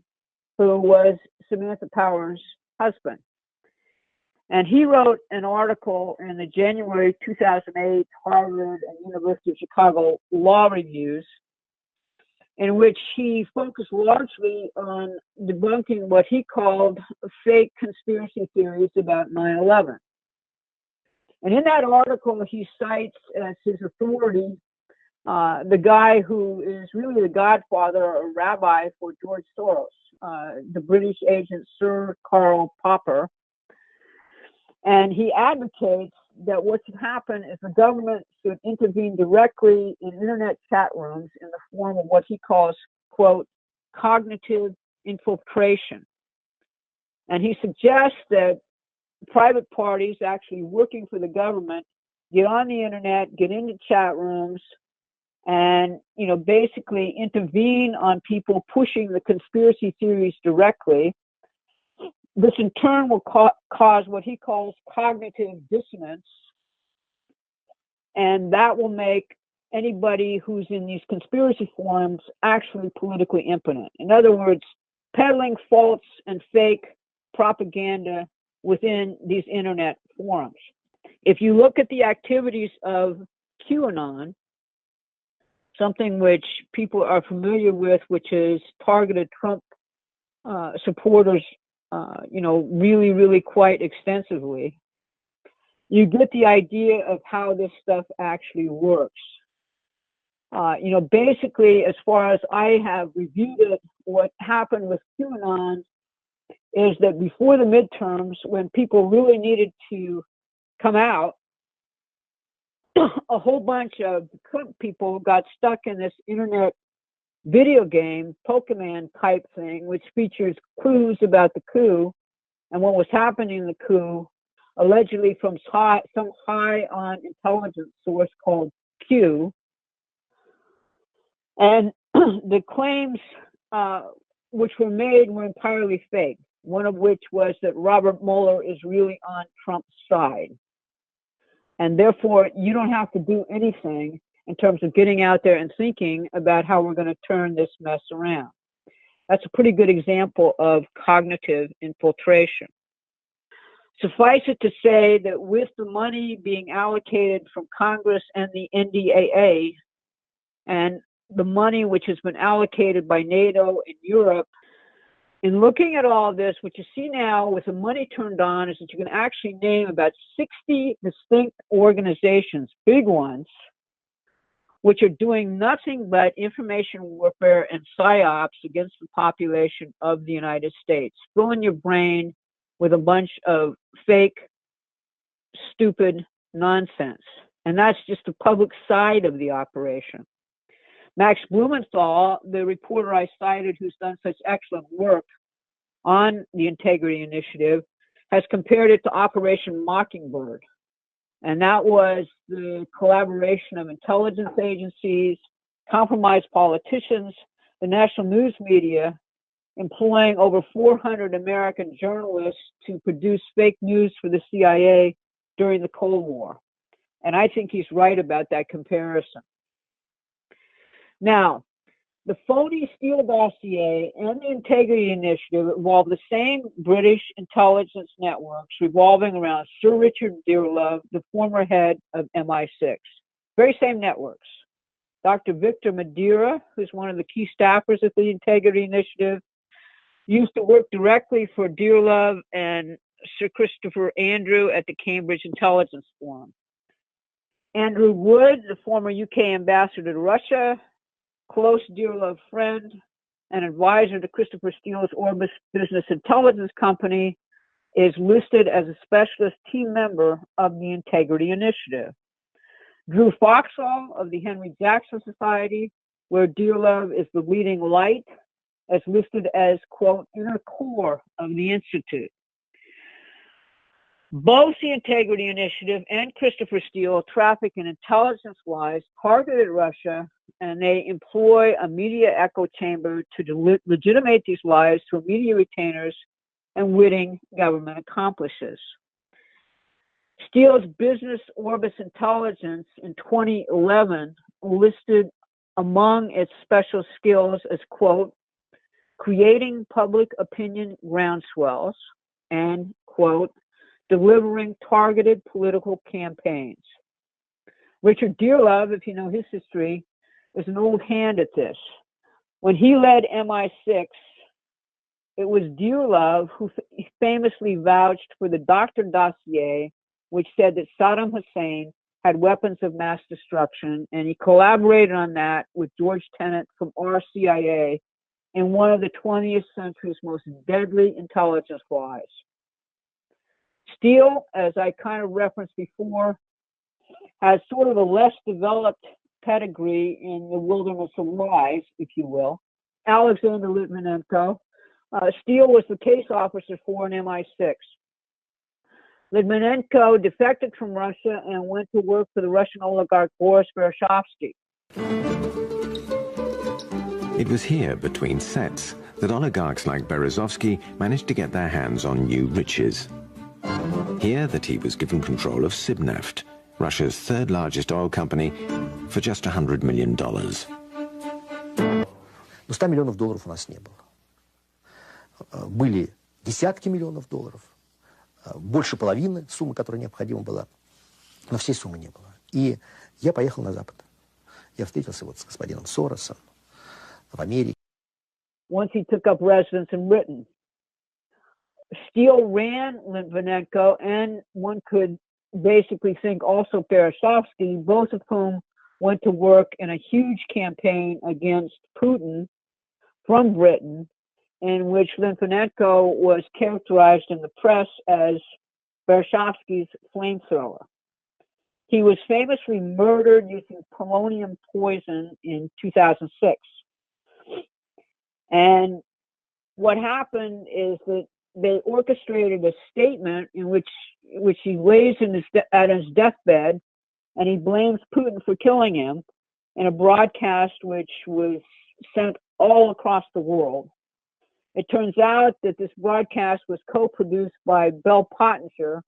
who was Samantha Power's husband. And he wrote an article in the January 2008 Harvard and University of Chicago Law Reviews, in which he focused largely on debunking what he called fake conspiracy theories about 9/11. And in that article, he cites as his authority the guy who is really the godfather or rabbi for George Soros, the British agent Sir Karl Popper. And he advocates that what should happen is the government should intervene directly in internet chat rooms in the form of what he calls, quote, cognitive infiltration. And he suggests that private parties actually working for the government get on the internet, get into chat rooms, and, you know, basically intervene on people pushing the conspiracy theories directly. This in turn will cause what he calls cognitive dissonance, and that will make anybody who's in these conspiracy forums actually politically impotent. In other words, peddling false and fake propaganda within these internet forums. If you look at the activities of QAnon, something which people are familiar with, which is targeted Trump supporters, you know, really, really quite extensively, you get the idea of how this stuff actually works. You know, basically, as far as I have reviewed it, what happened with QAnon is that before the midterms, when people really needed to come out, a whole bunch of Trump people got stuck in this internet video game, Pokemon type thing, which features clues about the coup and what was happening in the coup, allegedly from some high on intelligence source called Q. And the claims which were made were entirely fake, one of which was that Robert Mueller is really on Trump's side. And therefore, you don't have to do anything in terms of getting out there and thinking about how we're going to turn this mess around. That's a pretty good example of cognitive infiltration. Suffice it to say that with the money being allocated from Congress and the NDAA, and the money which has been allocated by NATO and Europe, in looking at all this, what you see now with the money turned on is that you can actually name about 60 distinct organizations, big ones, which are doing nothing but information warfare and psyops against the population of the United States, filling your brain with a bunch of fake, stupid nonsense. And that's just the public side of the operation. Max Blumenthal, the reporter I cited who's done such excellent work on the Integrity Initiative, has compared it to Operation Mockingbird. And that was the collaboration of intelligence agencies, compromised politicians, the national news media, employing over 400 American journalists to produce fake news for the CIA during the Cold War. And I think he's right about that comparison. Now, the phony Steele dossier and the Integrity Initiative involve the same British intelligence networks revolving around Sir Richard Dearlove, the former head of MI6. Very same networks. Dr. Victor Madeira, who's one of the key staffers at the Integrity Initiative, used to work directly for Dearlove and Sir Christopher Andrew at the Cambridge Intelligence Forum. Andrew Wood, the former UK ambassador to Russia, close Dearlove friend and advisor to Christopher Steele's Orbis Business Intelligence Company, is listed as a specialist team member of the Integrity Initiative. Drew Foxall of the Henry Jackson Society, where Dearlove is the leading light, is listed as, quote, inner core of the Institute. Both the Integrity Initiative and Christopher Steele traffic in intelligence lies targeted at Russia, and they employ a media echo chamber to legitimate these lies through media retainers and witting government accomplices. Steele's business Orbis Intelligence in 2011 listed among its special skills as, quote, creating public opinion groundswells and, quote, delivering targeted political campaigns. Richard Dearlove, if you know his history, is an old hand at this. When he led MI6, it was Dearlove who famously vouched for the Doctrine dossier, which said that Saddam Hussein had weapons of mass destruction, and he collaborated on that with George Tenet from our CIA in one of the 20th century's most deadly intelligence lies. Steele, as I kind of referenced before, has sort of a less developed pedigree in the wilderness of lies, if you will. Alexander Litvinenko. Steele was the case officer for an MI6. Litvinenko defected from Russia and went to work for the Russian oligarch Boris Berezovsky. It was here, between sets, that oligarchs like Berezovsky managed to get their hands on new riches. Here that he was given control of Sibneft, Russia's third largest oil company, for just $100 million. Но $100 миллионов у нас не было. Были десятки миллионов долларов, больше половины суммы, которая необходима была, но всей суммы не было. И я поехал на Запад. Я встретился вот с господином Соросом в Америке. Once he took up residence in Britain, Steele ran Litvinenko, and one could basically think also Berezovsky, both of whom went to work in a huge campaign against Putin from Britain, in which Litvinenko was characterized in the press as Berezovsky's flamethrower. He was famously murdered using polonium poison in 2006. And what happened is that they orchestrated a statement in which he lays at his deathbed, and he blames Putin for killing him in a broadcast which was sent all across the world. It turns out that this broadcast was co-produced by Bell Pottinger,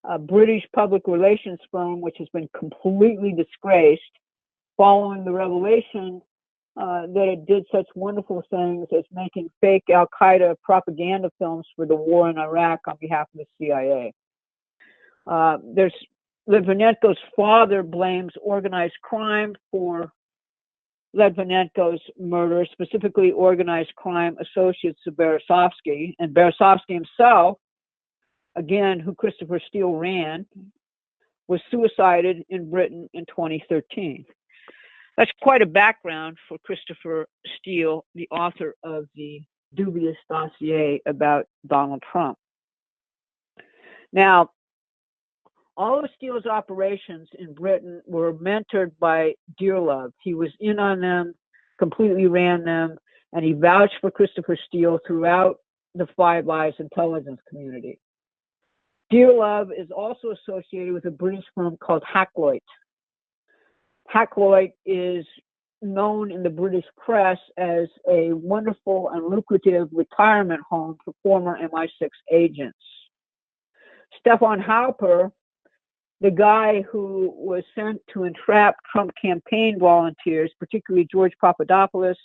a British public relations firm which has been completely disgraced following the revelation that it did such wonderful things as making fake al-Qaeda propaganda films for the war in Iraq on behalf of the CIA. Litvinenko's father blames organized crime for Litvinenko's murder, specifically organized crime associates of Berezovsky, and Berezovsky himself, again, who Christopher Steele ran, was suicided in Britain in 2013. That's quite a background for Christopher Steele, the author of the dubious dossier about Donald Trump. Now, all of Steele's operations in Britain were mentored by Dearlove. He was in on them, completely ran them, and he vouched for Christopher Steele throughout the Five Eyes intelligence community. Dearlove is also associated with a British firm called Hakluyt. Hakluyt is known in the British press as a wonderful and lucrative retirement home for former MI6 agents. Stefan Halper, the guy who was sent to entrap Trump campaign volunteers, particularly George Papadopoulos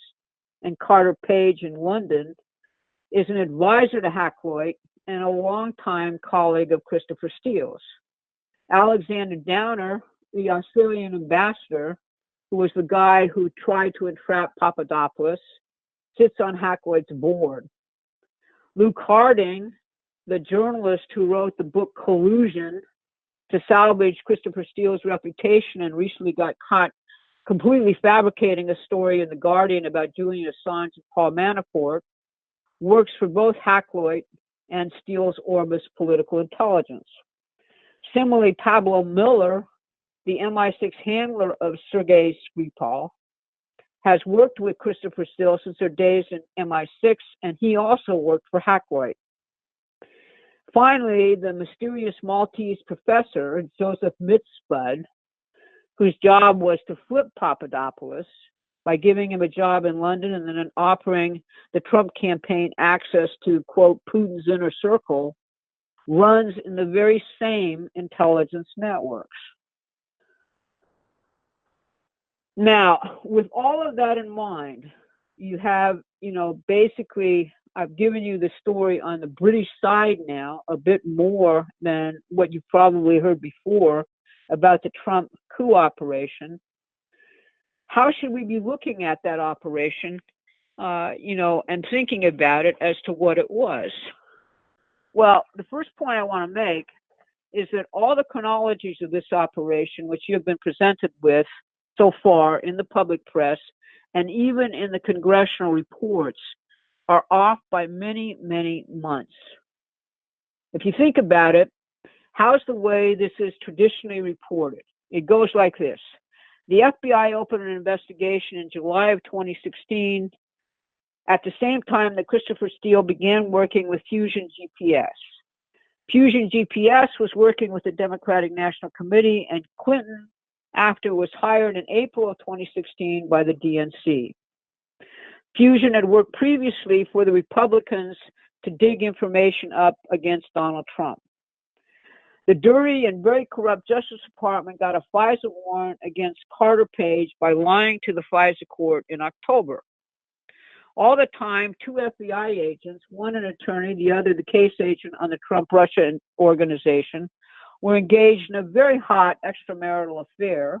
and Carter Page in London, is an advisor to Hakluyt and a longtime colleague of Christopher Steele's. Alexander Downer, the Australian ambassador, who was the guy who tried to entrap Papadopoulos, sits on Hakluyt's board. Luke Harding, the journalist who wrote the book Collusion to salvage Christopher Steele's reputation and recently got caught completely fabricating a story in The Guardian about Julian Assange and Paul Manafort, works for both Hakluyt and Steele's Orbis Political Intelligence. Similarly, Pablo Miller, the MI6 handler of Sergei Skripal, has worked with Christopher Steele since their days in MI6, and he also worked for Hakluyt. Finally, the mysterious Maltese professor, Joseph Mitspud, whose job was to flip Papadopoulos by giving him a job in London and then offering the Trump campaign access to, quote, Putin's inner circle, runs in the very same intelligence networks. Now, with all of that in mind, you have, basically, I've given you the story on the British side now, a bit more than what you probably heard before about the Trump coup operation. How should we be looking at that operation, and thinking about it as to what it was? Well, the first point I want to make is that all the chronologies of this operation, which you have been presented with so far in the public press and even in the congressional reports, are off by many, many months. If you think about it, how's the way this is traditionally reported? It goes like this. The FBI opened an investigation in July of 2016 at the same time that Christopher Steele began working with Fusion GPS. Fusion GPS was working with the Democratic National Committee, and Clinton, after, was hired in April of 2016 by the DNC. Fusion had worked previously for the Republicans to dig information up against Donald Trump. The dirty and very corrupt Justice Department got a FISA warrant against Carter Page by lying to the FISA court in October. All the time, two FBI agents, one an attorney, the other the case agent on the Trump-Russia organization, were engaged in a very hot extramarital affair.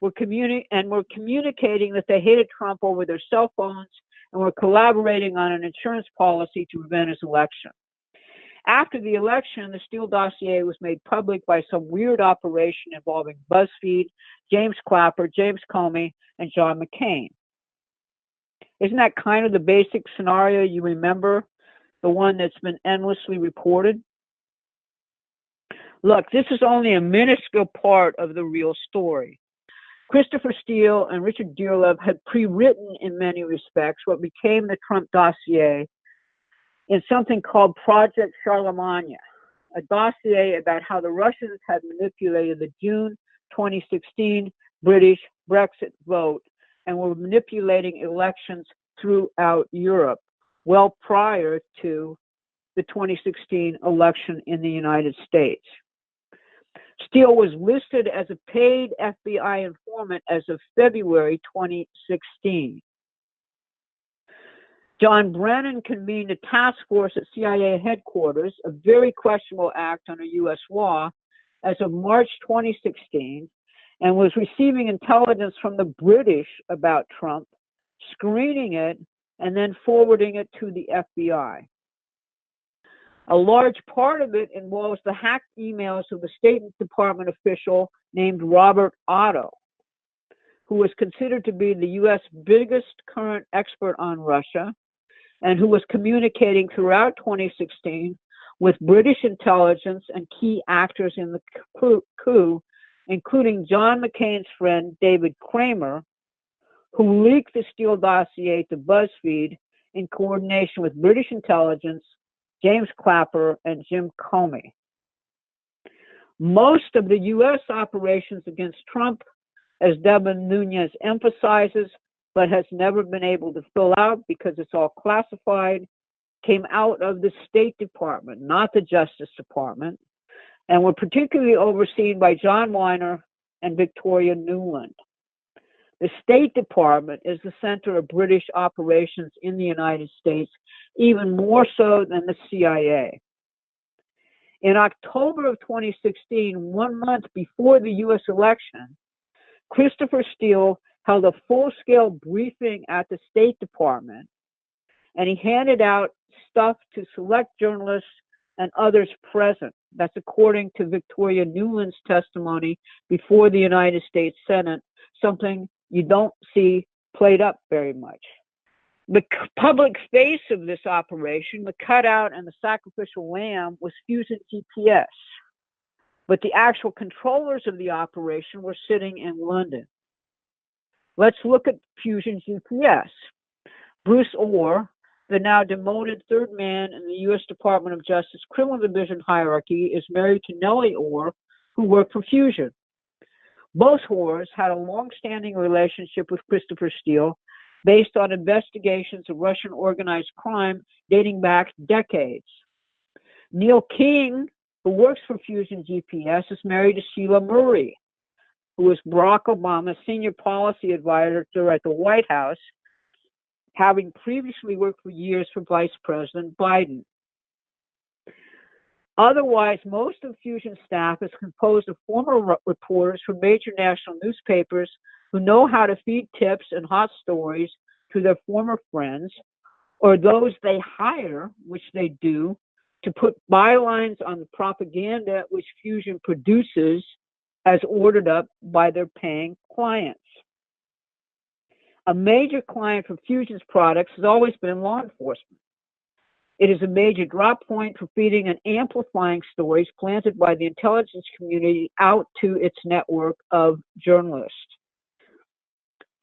Were communicating that they hated Trump over their cell phones and were collaborating on an insurance policy to prevent his election. After the election, the Steele dossier was made public by some weird operation involving BuzzFeed, James Clapper, James Comey, and John McCain. Isn't that kind of the basic scenario you remember, the one that's been endlessly reported? Look, this is only a minuscule part of the real story. Christopher Steele and Richard Dearlove had pre-written, in many respects, what became the Trump dossier in something called Project Charlemagne, a dossier about how the Russians had manipulated the June 2016 British Brexit vote and were manipulating elections throughout Europe well prior to the 2016 election in the United States. Steele was listed as a paid FBI informant as of February 2016. John Brennan convened a task force at CIA headquarters, a very questionable act under U.S. law, as of March 2016, and was receiving intelligence from the British about Trump, screening it, and then forwarding it to the FBI. A large part of it involves the hacked emails of a State Department official named Robert Otto, who was considered to be the U.S. biggest current expert on Russia, and who was communicating throughout 2016 with British intelligence and key actors in the coup, including John McCain's friend David Kramer, who leaked the Steele dossier to BuzzFeed in coordination with British intelligence, James Clapper, and Jim Comey. Most of the U.S. operations against Trump, as Devin Nunes emphasizes, but has never been able to fill out because it's all classified, came out of the State Department, not the Justice Department, and were particularly overseen by John Weiner and Victoria Nuland. The State Department is the center of British operations in the United States, even more so than the CIA. In October of 2016, 1 month before the U.S. election, Christopher Steele held a full-scale briefing at the State Department, and he handed out stuff to select journalists and others present. That's according to Victoria Nuland's testimony before the United States Senate, something you don't see played up very much. The public face of this operation, the cutout and the sacrificial lamb, was Fusion GPS, but the actual controllers of the operation were sitting in London. Let's look at Fusion GPS. Bruce Orr, the now demoted third man in the U.S. Department of Justice Criminal Division hierarchy, is married to Nellie Orr, who worked for Fusion. Both Orrs had a long-standing relationship with Christopher Steele based on investigations of Russian organized crime dating back decades. Neil King, who works for Fusion GPS, is married to Sheila Murray, who was Barack Obama's senior policy advisor at the White House, having previously worked for years for Vice President Biden. Otherwise, most of Fusion staff is composed of former reporters from major national newspapers who know how to feed tips and hot stories to their former friends, or those they hire, which they do, to put bylines on the propaganda which Fusion produces as ordered up by their paying clients. A major client for Fusion's products has always been law enforcement. It is a major drop point for feeding and amplifying stories planted by the intelligence community out to its network of journalists.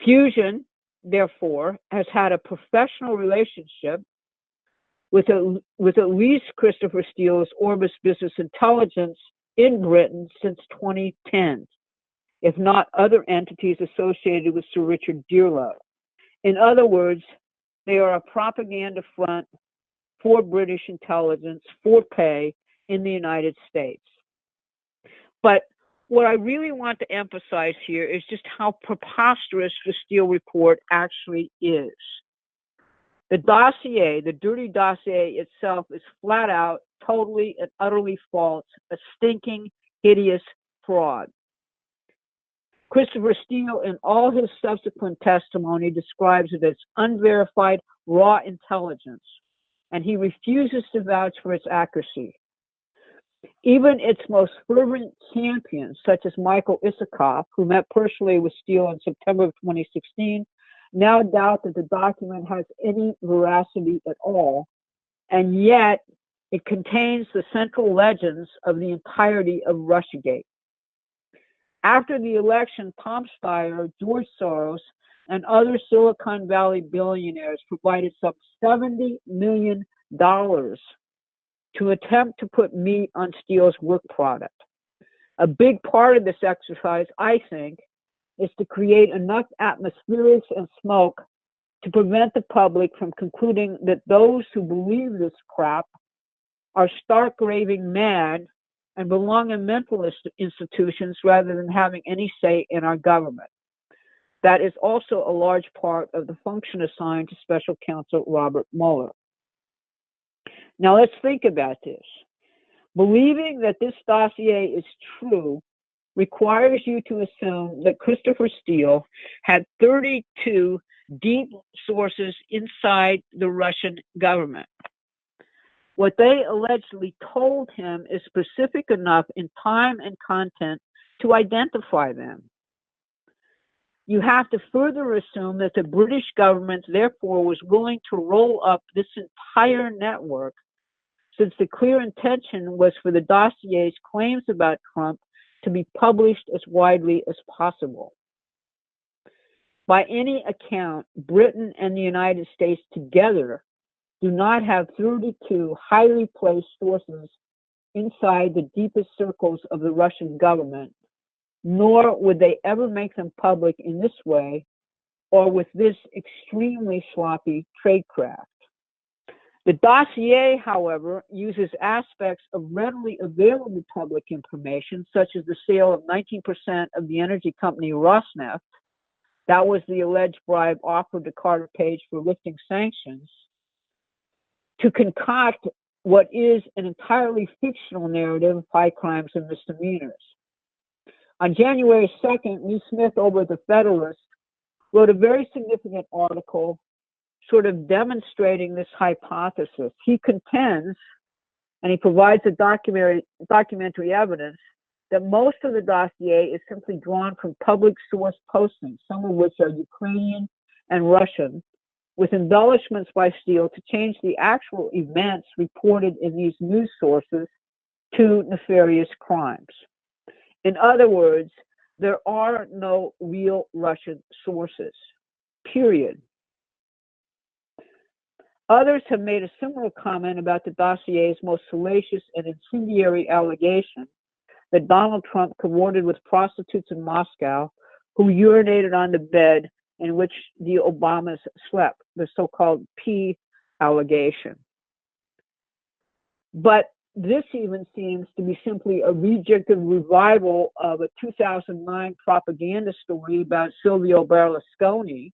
Fusion, therefore, has had a professional relationship with at least Christopher Steele's Orbis Business Intelligence in Britain since 2010, if not other entities associated with Sir Richard Dearlove. In other words, they are a propaganda front for British intelligence for pay in the United States. But what I really want to emphasize here is just how preposterous the Steele report actually is. The dossier, the dirty dossier itself, is flat out, totally and utterly false, a stinking, hideous fraud. Christopher Steele, in all his subsequent testimony, describes it as unverified, raw intelligence, and he refuses to vouch for its accuracy. Even its most fervent champions, such as Michael Isikoff, who met personally with Steele in September of 2016, now doubt that the document has any veracity at all, and yet it contains the central legends of the entirety of Russiagate. After the election, Tom Steyer, George Soros, and other Silicon Valley billionaires provided some $70 million to attempt to put meat on Steele's work product. A big part of this exercise, I think, is to create enough atmospherics and smoke to prevent the public from concluding that those who believe this crap are stark raving mad and belong in mental institutions rather than having any say in our government. That is also a large part of the function assigned to Special Counsel Robert Mueller. Now let's think about this. Believing that this dossier is true requires you to assume that Christopher Steele had 32 deep sources inside the Russian government. What they allegedly told him is specific enough in time and content to identify them. You have to further assume that the British government, therefore, was willing to roll up this entire network, since the clear intention was for the dossier's claims about Trump to be published as widely as possible. By any account, Britain and the United States together do not have 32 highly placed sources inside the deepest circles of the Russian government, nor would they ever make them public in this way or with this extremely sloppy tradecraft. The dossier, however, uses aspects of readily available public information, such as the sale of 19% of the energy company Rosneft. That was the alleged bribe offered to Carter Page for lifting sanctions, to concoct what is an entirely fictional narrative of high crimes and misdemeanors. On January 2nd, Lee Smith over at the Federalist wrote a very significant article sort of demonstrating this hypothesis. He contends, and he provides a documentary evidence, that most of the dossier is simply drawn from public source postings, some of which are Ukrainian and Russian, with embellishments by Steele to change the actual events reported in these news sources to nefarious crimes. In other words, there are no real Russian sources, period. Others have made a similar comment about the dossier's most salacious and incendiary allegation that Donald Trump cavorted with prostitutes in Moscow who urinated on the bed in which the Obamas slept, the so-called P allegation. But this even seems to be simply a rejected revival of a 2009 propaganda story about Silvio Berlusconi,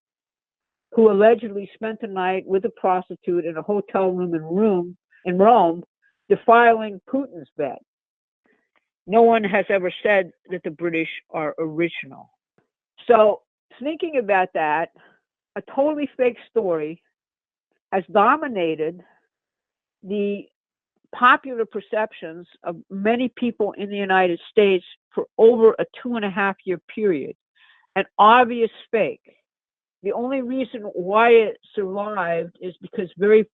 who allegedly spent the night with a prostitute in a hotel room in Rome, defiling Putin's bed. No one has ever said that the British are original. So, thinking about that, a totally fake story has dominated the popular perceptions of many people in the United States for over a 2.5-year period. An obvious fake. The only reason why it survived is because very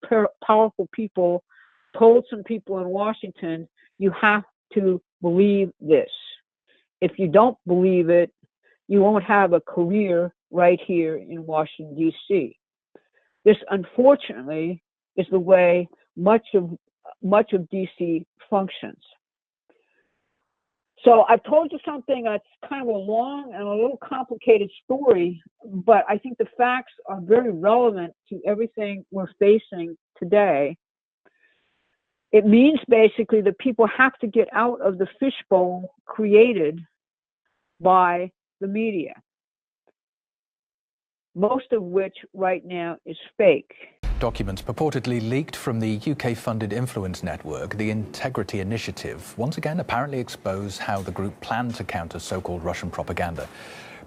powerful people told some people in Washington, you have to believe this. If you don't believe it, you won't have a career right here in Washington, D.C. This, unfortunately, is the way much of D.C. functions. So I've told you something that's kind of a long and a little complicated story, but I think the facts are very relevant to everything we're facing today. It means basically that people have to get out of the fishbowl created by the media, most of which right now is fake. Documents purportedly leaked from the UK-funded influence network, the Integrity Initiative, once again apparently expose how the group planned to counter so-called Russian propaganda.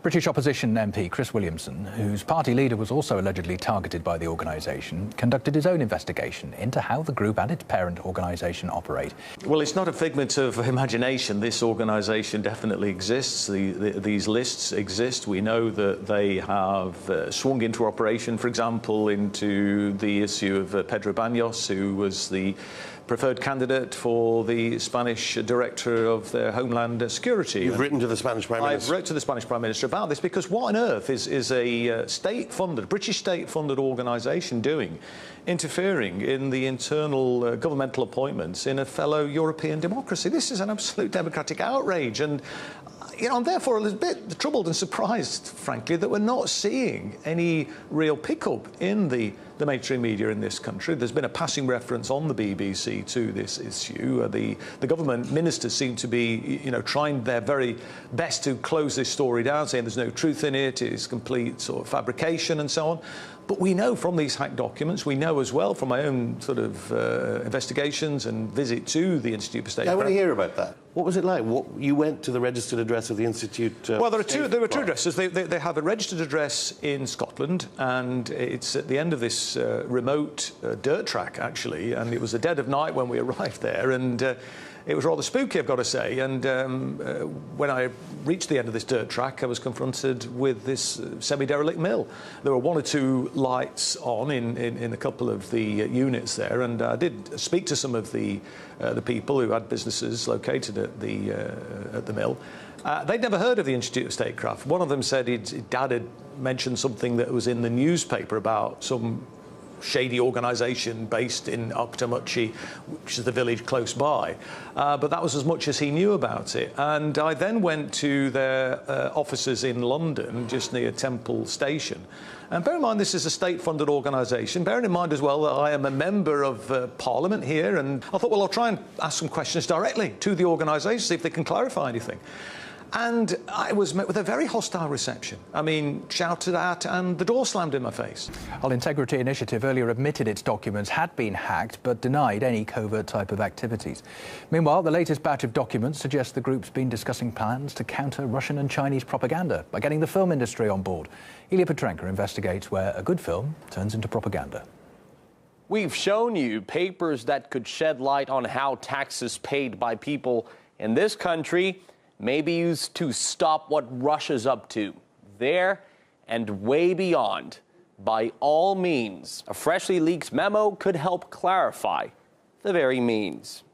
British opposition MP Chris Williamson, whose party leader was also allegedly targeted by the organisation, conducted his own investigation into how the group and its parent organisation operate. Well, it's not a figment of imagination. This organisation definitely exists. These lists exist. We know that they have swung into operation, for example, into the issue of Pedro Baños, who was the preferred candidate for the Spanish director of their Homeland Security. You've written to the Spanish Prime Minister? I've written to the Spanish Prime Minister about this, because what on earth is a state-funded, British state-funded organisation doing, interfering in the internal governmental appointments in a fellow European democracy? This is an absolute democratic outrage, and I'm therefore a little bit troubled and surprised, frankly, that we're not seeing any real pickup in the mainstream media in this country. There's been a passing reference on the BBC to this issue. The government ministers seem to be, trying their very best to close this story down, saying there's no truth in it, it's complete sort of fabrication and so on. But we know from these hacked documents, we know as well from my own sort of investigations and visit to the Institute for State. I want to hear about that. What was it like? You went to the registered address of the Institute? Well, there were two addresses. They have a registered address in Scotland, and it's at the end of this remote dirt track, actually. And it was the dead of night when we arrived there, and it was rather spooky, I've got to say. And when I reached the end of this dirt track, I was confronted with this semi-derelict mill. There were one or two lights on in a couple of the units there, and I did speak to some of the people who had businesses located at the mill. They'd never heard of the Institute of Statecraft. One of them said his dad had mentioned something that was in the newspaper about some shady organisation based in Monarchy, which is the village close by. But that was as much as he knew about it. And I then went to their offices in London, just near Temple Station. And bear in mind, this is a state-funded organisation. Bearing in mind as well that I am a member of Parliament here, and I thought, well, I'll try and ask some questions directly to the organisation, see if they can clarify anything. And I was met with a very hostile reception. I mean, shouted at, and the door slammed in my face. Well, Integrity Initiative earlier admitted its documents had been hacked, but denied any covert type of activities. Meanwhile, the latest batch of documents suggests the group's been discussing plans to counter Russian and Chinese propaganda by getting the film industry on board. Ilya Petrenko investigates where a good film turns into propaganda. We've shown you papers that could shed light on how taxes paid by people in this country may be used to stop what Russia's up to, there and way beyond. By all means, a freshly leaked memo could help clarify the very means.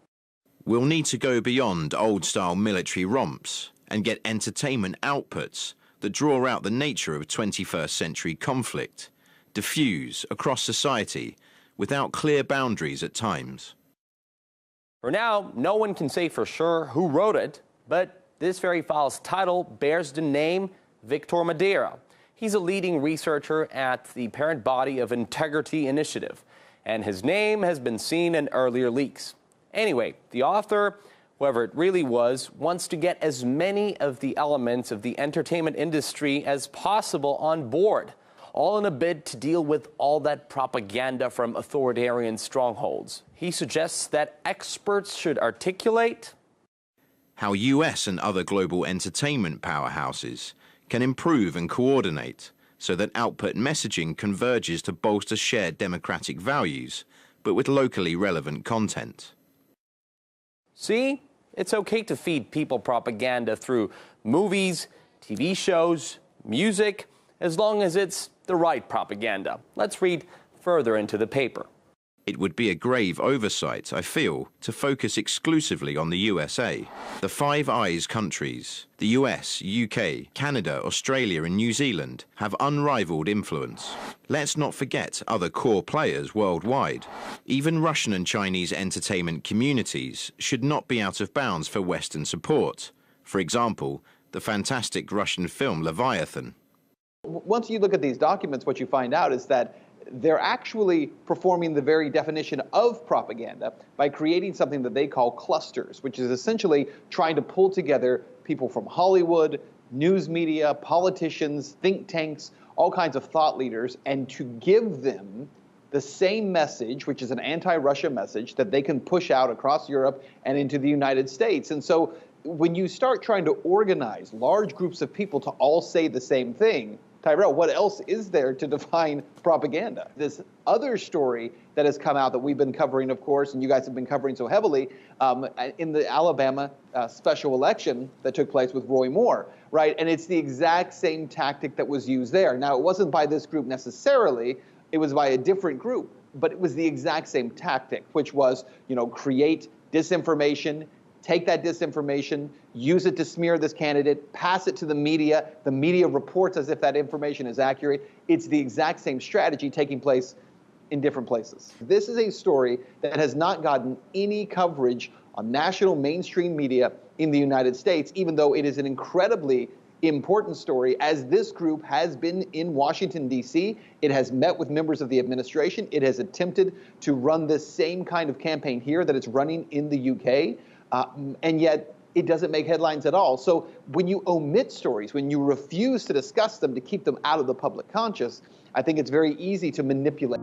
We'll need to go beyond old-style military romps and get entertainment outputs that draw out the nature of 21st century conflict, diffuse across society without clear boundaries at times. For now, no one can say for sure who wrote it, but this very file's title bears the name Victor Madeira. He's a leading researcher at the parent body of Integrity Initiative, and his name has been seen in earlier leaks. Anyway, the author, whoever it really was, wants to get as many of the elements of the entertainment industry as possible on board, all in a bid to deal with all that propaganda from authoritarian strongholds. He suggests that experts should articulate how US and other global entertainment powerhouses can improve and coordinate so that output messaging converges to bolster shared democratic values, but with locally relevant content. See, it's okay to feed people propaganda through movies, TV shows, music, as long as it's the right propaganda. Let's read further into the paper. It would be a grave oversight, I feel, to focus exclusively on the USA. The Five Eyes countries, the US, UK, Canada, Australia and New Zealand, have unrivaled influence. Let's not forget other core players worldwide. Even Russian and Chinese entertainment communities should not be out of bounds for Western support. For example, the fantastic Russian film Leviathan. Once you look at these documents, what you find out is that they're actually performing the very definition of propaganda by creating something that they call clusters, which is essentially trying to pull together people from Hollywood, news media, politicians, think tanks, all kinds of thought leaders, and to give them the same message, which is an anti-Russia message, that they can push out across Europe and into the United States. And so when you start trying to organize large groups of people to all say the same thing, Tyrell, what else is there to define propaganda? This other story that has come out that we've been covering, of course, and you guys have been covering so heavily, in the Alabama special election that took place with Roy Moore, right? And it's the exact same tactic that was used there. Now, it wasn't by this group necessarily, it was by a different group, but it was the exact same tactic, which was, create disinformation, take that disinformation, use it to smear this candidate, pass it to the media reports as if that information is accurate. It's the exact same strategy taking place in different places. This is a story that has not gotten any coverage on national mainstream media in the United States, even though it is an incredibly important story, as this group has been in Washington, D.C. It has met with members of the administration. It has attempted to run this same kind of campaign here that it's running in the UK, and yet it doesn't make headlines at all. So when you omit stories, when you refuse to discuss them to keep them out of the public conscious, I think it's very easy to manipulate.